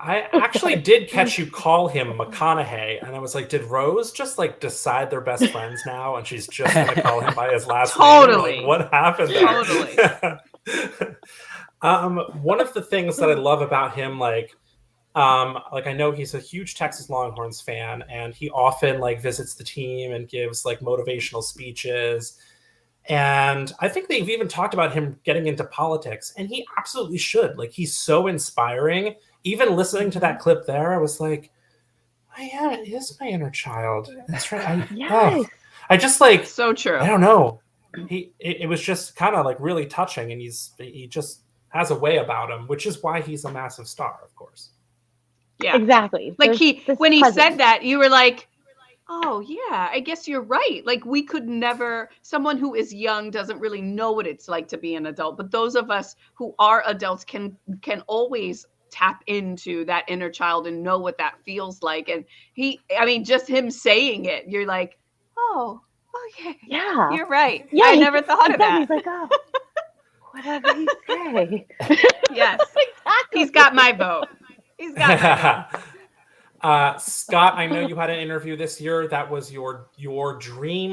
Speaker 1: I actually did catch you call him McConaughey, and I was like, did Rose just like decide they're best friends now, and she's just gonna call him by his last name?
Speaker 3: Totally.
Speaker 1: Like, what happened there?
Speaker 3: Totally.
Speaker 1: One of the things that I love about him, like I know he's a huge Texas Longhorns fan, and he often like visits the team and gives like motivational speeches. And I think they've even talked about him getting into politics, and he absolutely should. Like, he's so inspiring. Even listening to that clip there, I was like, oh, yeah, it is my inner child. That's right. I just like,
Speaker 3: so true.
Speaker 1: I don't know. It was just kind of like really touching, and he just has a way about him, which is why he's a massive star, of course.
Speaker 3: Yeah,
Speaker 4: exactly.
Speaker 3: Like when he said that, you were like, oh yeah, I guess you're right. Like, we could never, someone who is young doesn't really know what it's like to be an adult, but those of us who are adults can always tap into that inner child and know what that feels like. And just him saying it, you're like, oh yeah, you're right. Yeah, I never thought of that.
Speaker 4: He's like, oh, whatever you say.
Speaker 3: Yes, exactly. He's got my vote. He's got my vote.
Speaker 1: Scott, I know you had an interview this year. That was your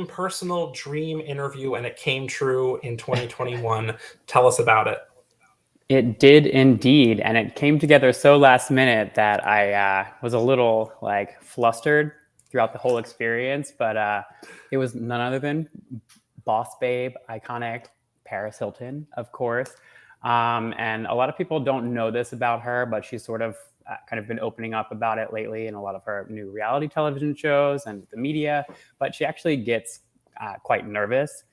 Speaker 1: personal dream interview, and it came true in 2021. Tell us about it.
Speaker 2: It did indeed, and it came together so last minute that I was a little like flustered throughout the whole experience. But it was none other than boss babe, iconic Paris Hilton, of course. And a lot of people don't know this about her, but she's sort of kind of been opening up about it lately in a lot of her new reality television shows and the media. But she actually gets quite nervous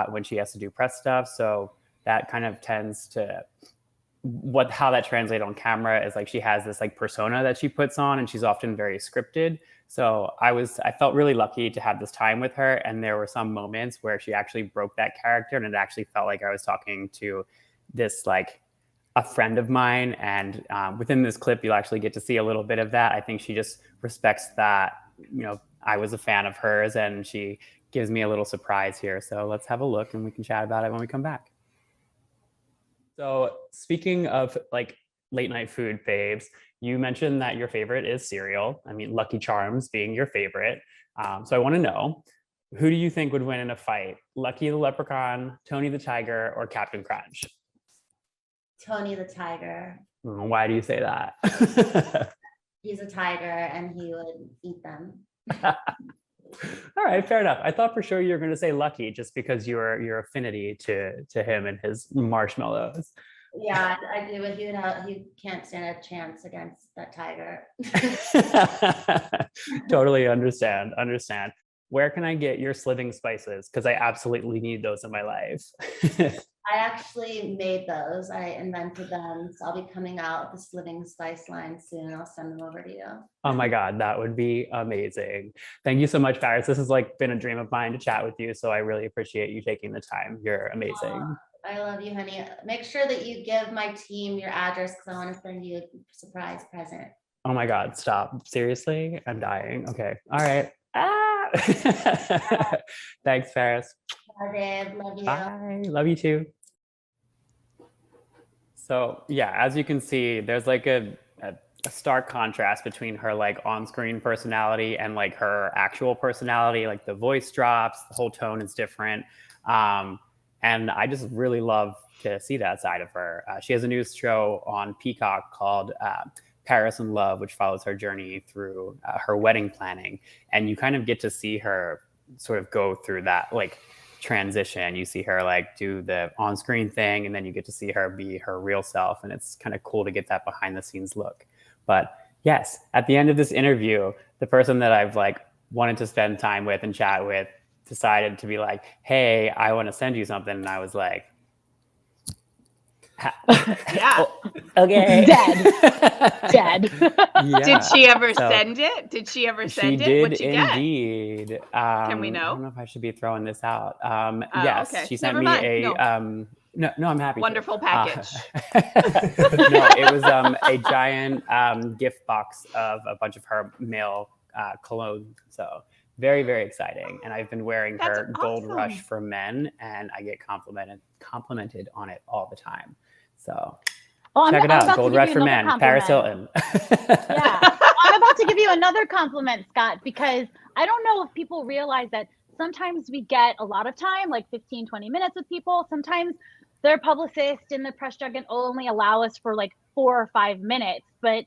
Speaker 2: when she has to do press stuff. So that kind of tends to how that translates on camera is like she has this like persona that she puts on, and she's often very scripted. So I felt really lucky to have this time with her, and there were some moments where she actually broke that character, and it actually felt like I was talking to this like a friend of mine. And within this clip, you'll actually get to see a little bit of that. I think she just respects that, I was a fan of hers, and she gives me a little surprise here. So let's have a look, and we can chat about it when we come back. So speaking of like late night food faves, you mentioned that your favorite is cereal. I mean, Lucky Charms being your favorite. So I want to know, who do you think would win in a fight? Lucky the Leprechaun, Tony the Tiger, or Captain Crunch?
Speaker 9: Tony the Tiger.
Speaker 2: Why do you say that?
Speaker 9: He's a tiger and he would eat them.
Speaker 2: All right, fair enough. I thought for sure you were going to say Lucky just because your affinity to him and his marshmallows.
Speaker 9: Yeah, I do. But he can't stand a chance against that tiger.
Speaker 2: Totally understand. Where can I get your sliving spices? Because I absolutely need those in my life.
Speaker 9: I actually made those. I invented them. So I'll be coming out with the sliving spice line soon. I'll send them over to you.
Speaker 2: Oh my God, that would be amazing. Thank you so much, Paris. This has like been a dream of mine to chat with you. So I really appreciate you taking the time. You're amazing.
Speaker 9: I love you, honey. Make sure that you give my team your address because I want to send you a surprise present.
Speaker 2: Oh my God, stop. Seriously? I'm dying. Okay. All right. Thanks, Paris.
Speaker 9: Bye, babe. Love you.
Speaker 2: Bye. Love you too. So yeah, as you can see, there's like a a stark contrast between her like on-screen personality and like her actual personality. Like the voice drops, the whole tone is different. And I just really love to see that side of her. She has a new show on Peacock called Paris in Love, which follows her journey through her wedding planning. And you kind of get to see her sort of go through that like transition. You see her like do the on-screen thing, and then you get to see her be her real self. And it's kind of cool to get that behind the scenes look. But yes, at the end of this interview, the person that I've like wanted to spend time with and chat with decided to be like, hey, I want to send you something. And I was like,
Speaker 3: yeah.
Speaker 2: Okay.
Speaker 4: Dead.
Speaker 2: Yeah.
Speaker 3: Did she ever send it? Did she ever send
Speaker 2: she
Speaker 3: it?
Speaker 2: did
Speaker 3: What'd you get?
Speaker 2: indeed.
Speaker 3: Can we know?
Speaker 2: I don't know if I should be throwing this out. Yes,
Speaker 3: okay.
Speaker 2: she sent
Speaker 3: Never
Speaker 2: me
Speaker 3: mind.
Speaker 2: No, I'm happy.
Speaker 3: Wonderful package.
Speaker 2: No, it was a giant gift box of a bunch of her male cologne. So very, very exciting. And I've been wearing her Gold Rush for Men, and I get complimented on it all the time. So check it out. Gold Rush for Men, Paris Hilton.
Speaker 4: Yeah. I'm about to give you another compliment, Scott, because I don't know if people realize that sometimes we get a lot of time, like 15, 20 minutes with people. Sometimes their publicist and the press junket only allow us for like 4 or 5 minutes. But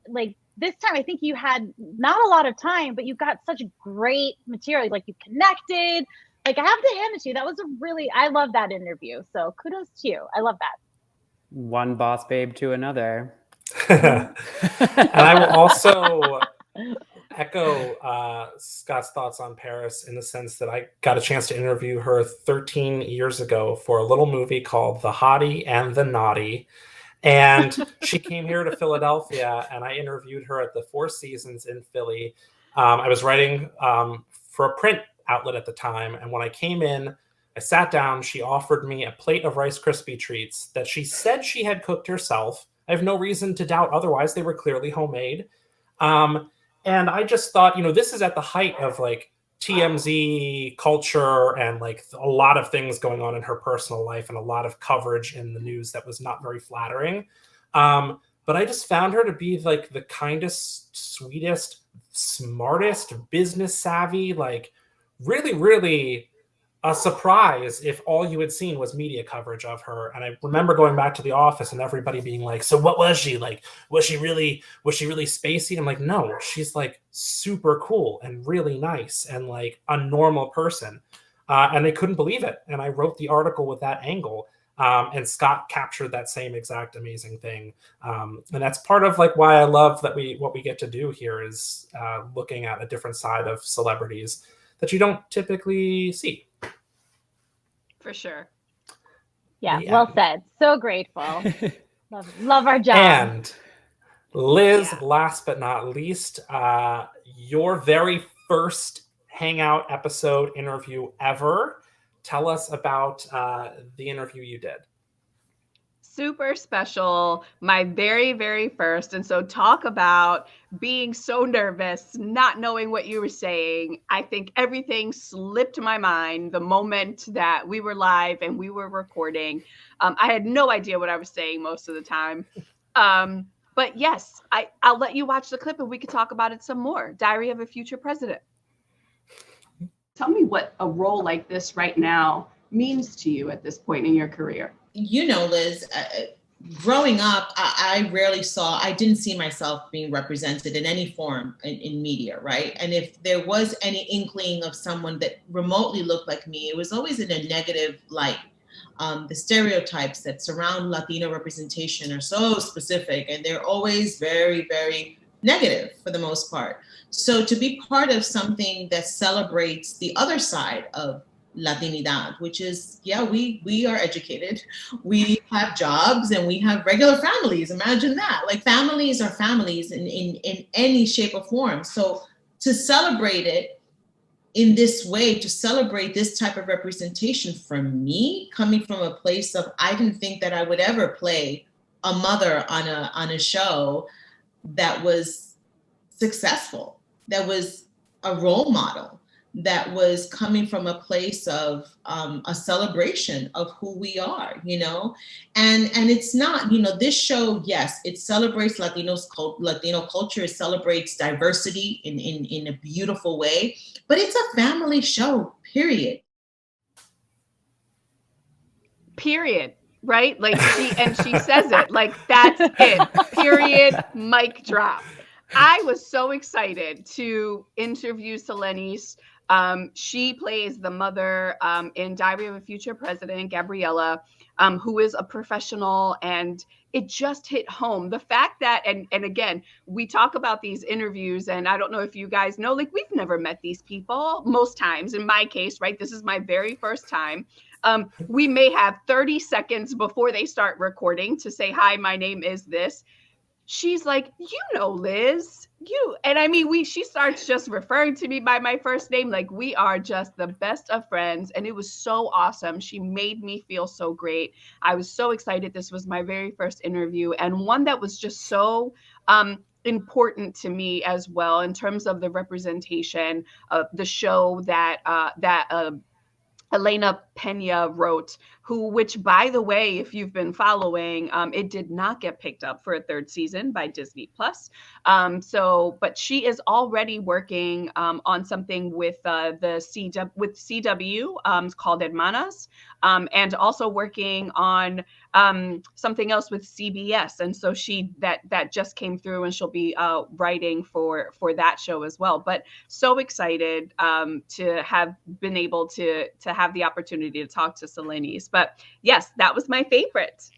Speaker 4: like this time, I think you had not a lot of time, but you got such great material. Like you connected. Like I have to hand it to you. That was I love that interview. So kudos to you. I love that.
Speaker 2: One boss babe to another.
Speaker 1: And I will also echo Scott's thoughts on Paris in the sense that I got a chance to interview her 13 years ago for a little movie called The Hottie and the Naughty. And she came here to Philadelphia, and I interviewed her at the Four Seasons in Philly. I was writing for a print outlet at the time, and when I came in, I sat down. She offered me a plate of Rice Krispie treats that she said she had cooked herself. I have no reason to doubt otherwise. They were clearly homemade. And I just thought, this is at the height of like TMZ culture and like a lot of things going on in her personal life and a lot of coverage in the news that was not very flattering. But I just found her to be like the kindest, sweetest, smartest, business savvy, like really, really a surprise if all you had seen was media coverage of her. And I remember going back to the office and everybody being like, so what was she like? Was she really spacey? I'm like, no, she's like super cool and really nice and like a normal person. And they couldn't believe it. And I wrote the article with that angle. And Scott captured that same exact amazing thing. And that's part of like why I love that what we get to do here is looking at a different side of celebrities that you don't typically see.
Speaker 3: For sure.
Speaker 4: Yeah, well said. So grateful. love our job.
Speaker 1: And Liz, last but not least, your very first Hangout episode interview ever. Tell us about the interview you did.
Speaker 3: Super special, my very, very first. And so talk about being so nervous, not knowing what you were saying. I think everything slipped my mind the moment that we were live and we were recording. I had no idea what I was saying most of the time. But yes, I'll let you watch the clip and we could talk about it some more. Diary of a Future President. Tell me what a role like this right now means to you at this point in your career.
Speaker 10: Liz, growing up, I didn't see myself being represented in any form in media, right? And if there was any inkling of someone that remotely looked like me, it was always in a negative light. The stereotypes that surround Latino representation are so specific, and they're always very, very negative for the most part. So to be part of something that celebrates the other side of Latinidad, which is, we are educated, we have jobs, and we have regular families. Imagine that. Like families are families in any shape or form. So to celebrate it in this way, to celebrate this type of representation from me, coming from a place of, I didn't think that I would ever play a mother on a show that was successful, that was a role model, that was coming from a place of a celebration of who we are, you know, and it's not, you know, this show, yes, it celebrates Latino culture, it celebrates diversity in a beautiful way, but it's a family show, period.
Speaker 3: Period. Right? Like she says it, like that's it. Period. Mic drop. I was so excited to interview Selenice. She plays the mother in Diary of a Future President, Gabriella, who is a professional, and it just hit home. The fact that, and again, we talk about these interviews, and I don't know if you guys know, like, we've never met these people most times. In my case, right, this is my very first time. We may have 30 seconds before they start recording to say, hi, my name is this. She's like, you know, Liz, and I mean, she starts just referring to me by my first name. Like, we are just the best of friends. And it was so awesome. She made me feel so great. I was so excited. This was my very first interview, and one that was just so important to me as well, in terms of the representation of the show that Elena Pena wrote, which, by the way, if you've been following, it did not get picked up for a third season by Disney Plus. But she is already working on something with CW called Hermanas, and also working on something else with CBS. And so that just came through, and she'll be writing for that show as well. But so excited to have been able to have the opportunity to talk to Selenice. But yes, that was my favorite.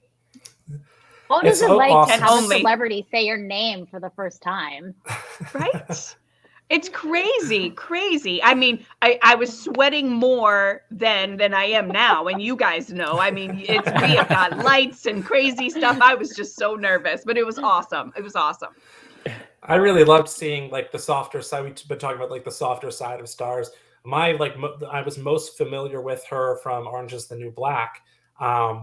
Speaker 4: What is it like
Speaker 1: awesome
Speaker 4: to have a celebrity say your name for the first time?
Speaker 3: Right? It's crazy. I mean, I was sweating more than I am now, and you guys know. I mean, we have got lights and crazy stuff. I was just so nervous, but it was awesome. It was awesome.
Speaker 1: I really loved seeing like the softer side. We've been talking about like the softer side of stars. I was most familiar with her from Orange is the New Black,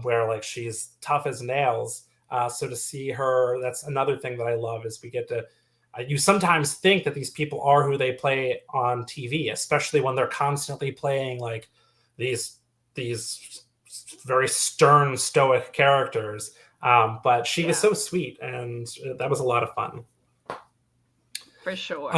Speaker 1: where like she's tough as nails. So to see her, that's another thing that I love, is we get to. You sometimes think that these people are who they play on TV, especially when they're constantly playing like these very stern, stoic characters. But she was so sweet, and that was a lot of fun.
Speaker 3: For sure.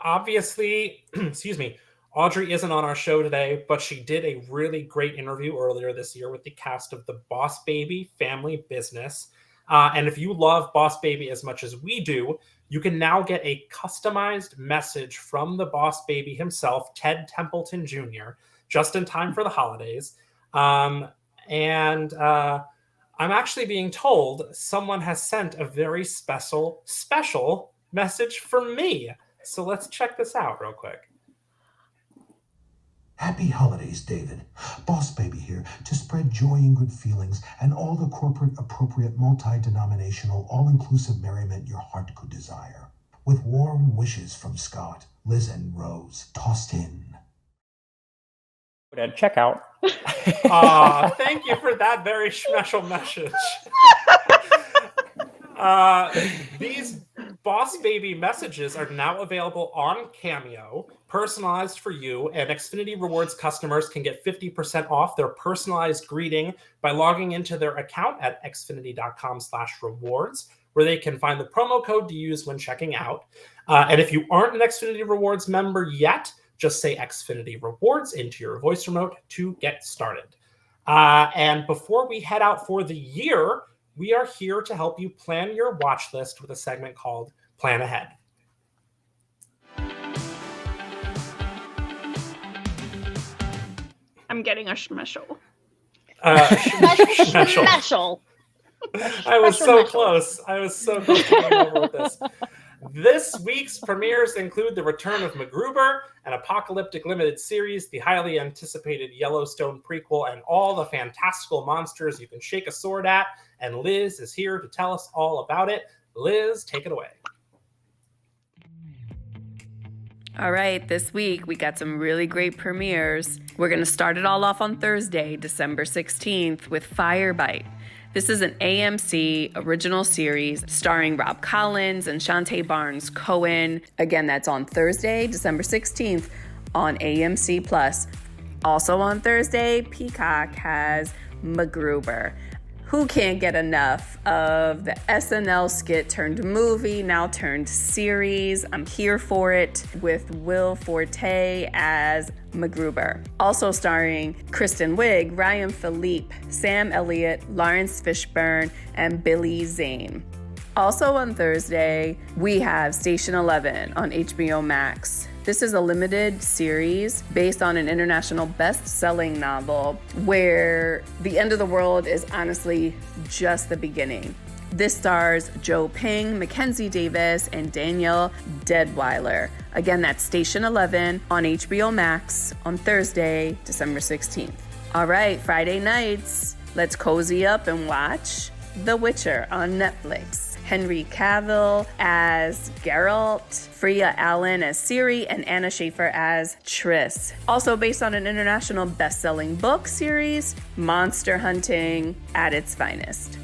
Speaker 1: Obviously, excuse me, Audrey isn't on our show today, but she did a really great interview earlier this year with the cast of the Boss Baby Family Business. And if you love Boss Baby as much as we do, you can now get a customized message from the Boss Baby himself, Ted Templeton Jr., just in time for the holidays. And I'm actually being told someone has sent a very special message for me. So let's check this out real quick.
Speaker 11: Happy holidays, David. Boss Baby here to spread joy and good feelings and all the corporate appropriate multi-denominational all-inclusive merriment your heart could desire. With warm wishes from Scott, Liz, and Rose, tossed in.
Speaker 2: Check out.
Speaker 1: Thank you for that very special message. These Boss Baby messages are now available on Cameo, personalized for you, and Xfinity Rewards customers can get 50% off their personalized greeting by logging into their account at xfinity.com/rewards, where they can find the promo code to use when checking out. And if you aren't an Xfinity Rewards member yet, just say Xfinity Rewards into your voice remote to get started. And before we head out for the year, we are here to help you plan your watch list with a segment called Plan Ahead.
Speaker 3: I'm getting a schmeshel.
Speaker 4: Schmeshel.
Speaker 1: I was so close. I was so close to getting over with this. This week's premieres include the return of MacGruber, an apocalyptic limited series, the highly anticipated Yellowstone prequel, and all the fantastical monsters you can shake a sword at. And Liz is here to tell us all about it. Liz, take it away.
Speaker 12: All right, this week we got some really great premieres. We're going to start it all off on Thursday, December 16th with Firebite. This is an AMC original series starring Rob Collins and Shantae Barnes Cohen. Again, that's on Thursday, December 16th on AMC Plus. Also on Thursday, Peacock has MacGruber. Who can't get enough of the SNL skit turned movie, now turned series? I'm here for it, with Will Forte as MacGruber. Also starring Kristen Wiig, Ryan Philippe, Sam Elliott, Lawrence Fishburne, and Billy Zane. Also on Thursday, we have Station 11 on HBO Max. This is a limited series based on an international best-selling novel where the end of the world is honestly just the beginning. This stars Joe Ping, Mackenzie Davis, and Danielle Deadweiler. Again, that's Station 11 on HBO Max on Thursday, December 16th. All right, Friday nights, let's cozy up and watch The Witcher on Netflix. Henry Cavill as Geralt, Freya Allen as Ciri, and Anna Schaefer as Triss. Also based on an international best-selling book series, monster hunting at its finest.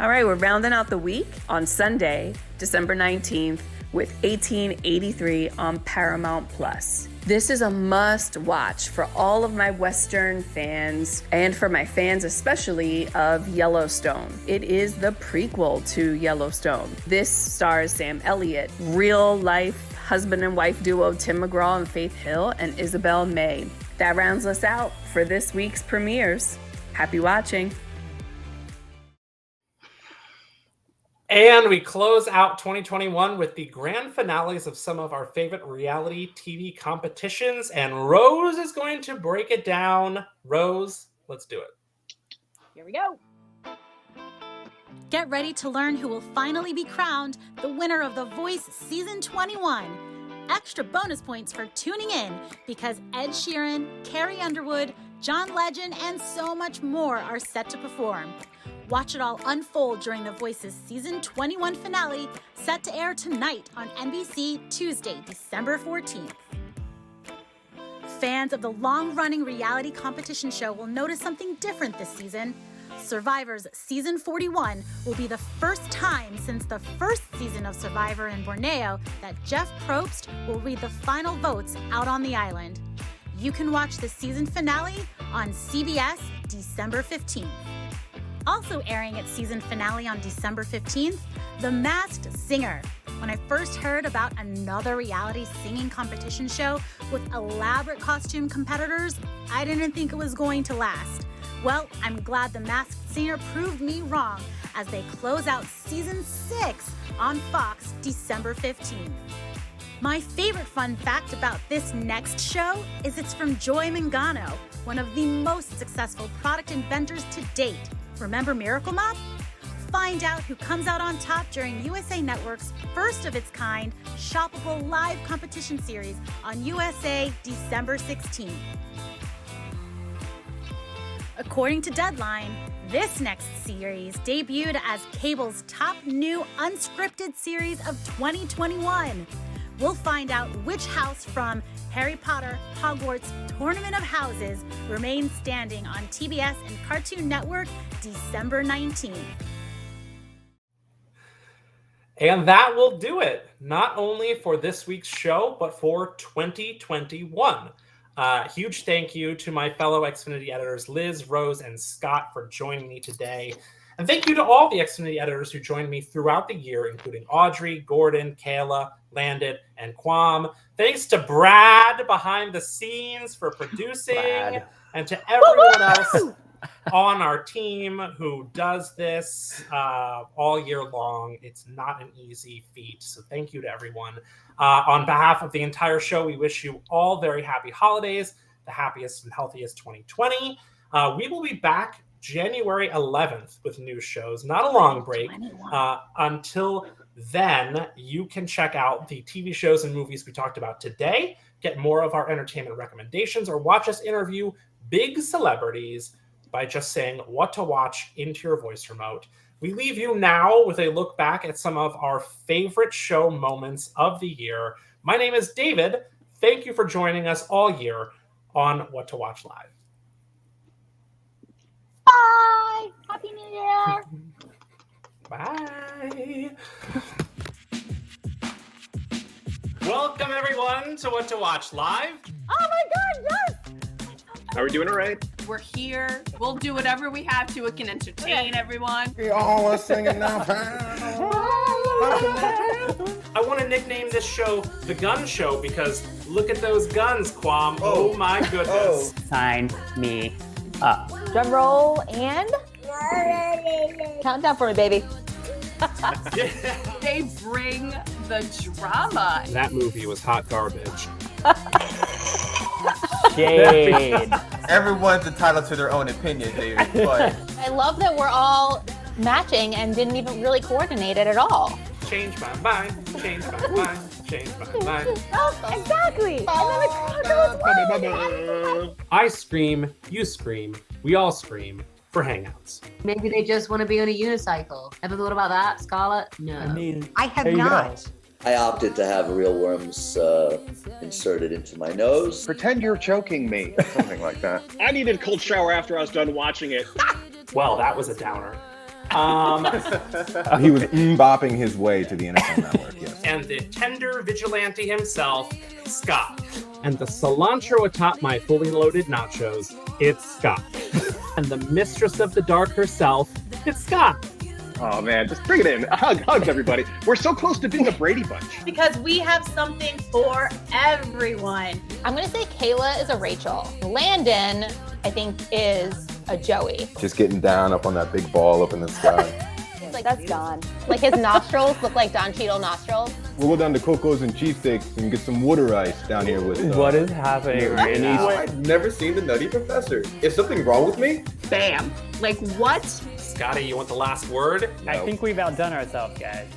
Speaker 12: All right, we're rounding out the week on Sunday, December 19th, with 1883 on Paramount Plus. This is a must watch for all of my Western fans and for my fans especially of Yellowstone. It is the prequel to Yellowstone. This stars Sam Elliott, real life husband and wife duo Tim McGraw and Faith Hill, and Isabel May. That rounds us out for this week's premieres. Happy watching.
Speaker 1: And we close out 2021 with the grand finales of some of our favorite reality TV competitions. And Rose is going to break it down. Rose, let's do it.
Speaker 4: Here we go.
Speaker 13: Get ready to learn who will finally be crowned the winner of The Voice Season 21. Extra bonus points for tuning in because Ed Sheeran, Carrie Underwood, John Legend, and so much more are set to perform. Watch it all unfold during The Voice's Season 21 finale, set to air tonight on NBC Tuesday, December 14th. Fans of the long-running reality competition show will notice something different this season. Survivor's Season 41 will be the first time since the first season of Survivor in Borneo that Jeff Probst will read the final votes out on the island. You can watch the season finale on CBS December 15th. Also airing its season finale on December 15th, The Masked Singer. When I first heard about another reality singing competition show with elaborate costume competitors, I didn't think it was going to last. Well, I'm glad The Masked Singer proved me wrong as they close out Season 6 on Fox December 15th. My favorite fun fact about this next show is it's from Joy Mangano, one of the most successful product inventors to date. Remember Miracle Mop? Find out who comes out on top during USA Network's first of its kind shoppable live competition series on USA December 16th. According to Deadline, this next series debuted as cable's top new unscripted series of 2021. We'll find out which house from Harry Potter Hogwarts Tournament of Houses remains standing on TBS and Cartoon Network December 19th.
Speaker 1: And that will do it, not only for this week's show, but for 2021. Huge thank you to my fellow Xfinity editors, Liz, Rose, and Scott, for joining me today. And thank you to all the Xfinity editors who joined me throughout the year, including Audrey, Gordon, Kayla, Landon, and Quam. Thanks to Brad behind the scenes for producing,
Speaker 2: Brad.
Speaker 1: and to everyone else on our team who does this all year long. It's not an easy feat, so thank you to everyone. On behalf of the entire show, we wish you all very happy holidays, the happiest and healthiest 2020. We will be back January 11th with new shows, not a long break. Until then, you can check out the TV shows and movies we talked about today, get more of our entertainment recommendations, or watch us interview big celebrities by just saying what to watch into your voice remote. We leave you now with a look back at some of our favorite show moments of the year. My name is David. Thank you for joining us all year on What to Watch Live.
Speaker 4: Bye. Happy New Year.
Speaker 1: Bye. Welcome everyone to What to Watch Live.
Speaker 4: Oh my God, yes!
Speaker 14: Are we doing it right?
Speaker 12: We're here. We'll do whatever we have to. It can entertain everyone.
Speaker 15: We all singing now.
Speaker 1: I want to nickname this show The Gun Show because look at those guns, Quam. Oh my goodness.
Speaker 2: Sign me up.
Speaker 16: Drum roll and count down for me, baby.
Speaker 12: They bring the drama.
Speaker 1: That movie was hot garbage.
Speaker 2: Shade.
Speaker 15: Everyone's entitled to their own opinion, David. But
Speaker 16: I love that we're all matching and didn't even really coordinate it at all.
Speaker 1: Change my mind, change my mind, change my mind.
Speaker 4: Oh, exactly. And then the crowd goes,
Speaker 1: I scream, you scream, we all scream for Hangouts.
Speaker 17: Maybe they just want to be on a unicycle. Ever thought about that, Scarlett? No.
Speaker 18: I have not.
Speaker 19: I opted to have real worms inserted into my nose.
Speaker 15: pretend you're choking me, something like that.
Speaker 14: I needed a cold shower after I was done watching it.
Speaker 1: Well, that was a downer.
Speaker 15: He was bopping his way to the NFL Network, yes.
Speaker 1: And the tender vigilante himself, Scott. And the cilantro atop my fully loaded nachos, it's Scott. And the mistress of the dark herself, it's Scott.
Speaker 14: Oh man, just bring it in. Hugs, everybody. We're so close to being a Brady Bunch.
Speaker 4: because we have something for everyone.
Speaker 16: I'm gonna say Kayla is a Rachel. Landon, I think, is a Joey.
Speaker 15: Just getting down up on that big ball up in the sky.
Speaker 16: Like, that's Don. Like his nostrils look like Don Cheadle nostrils.
Speaker 15: We'll go down to Coco's and cheesesteaks and get some water ice down here with
Speaker 2: What is happening right now?
Speaker 15: I've never seen the Nutty Professor. Is something wrong with me?
Speaker 12: Bam. Like what?
Speaker 1: Scotty, you want the last word?
Speaker 2: I think we've outdone ourselves, guys.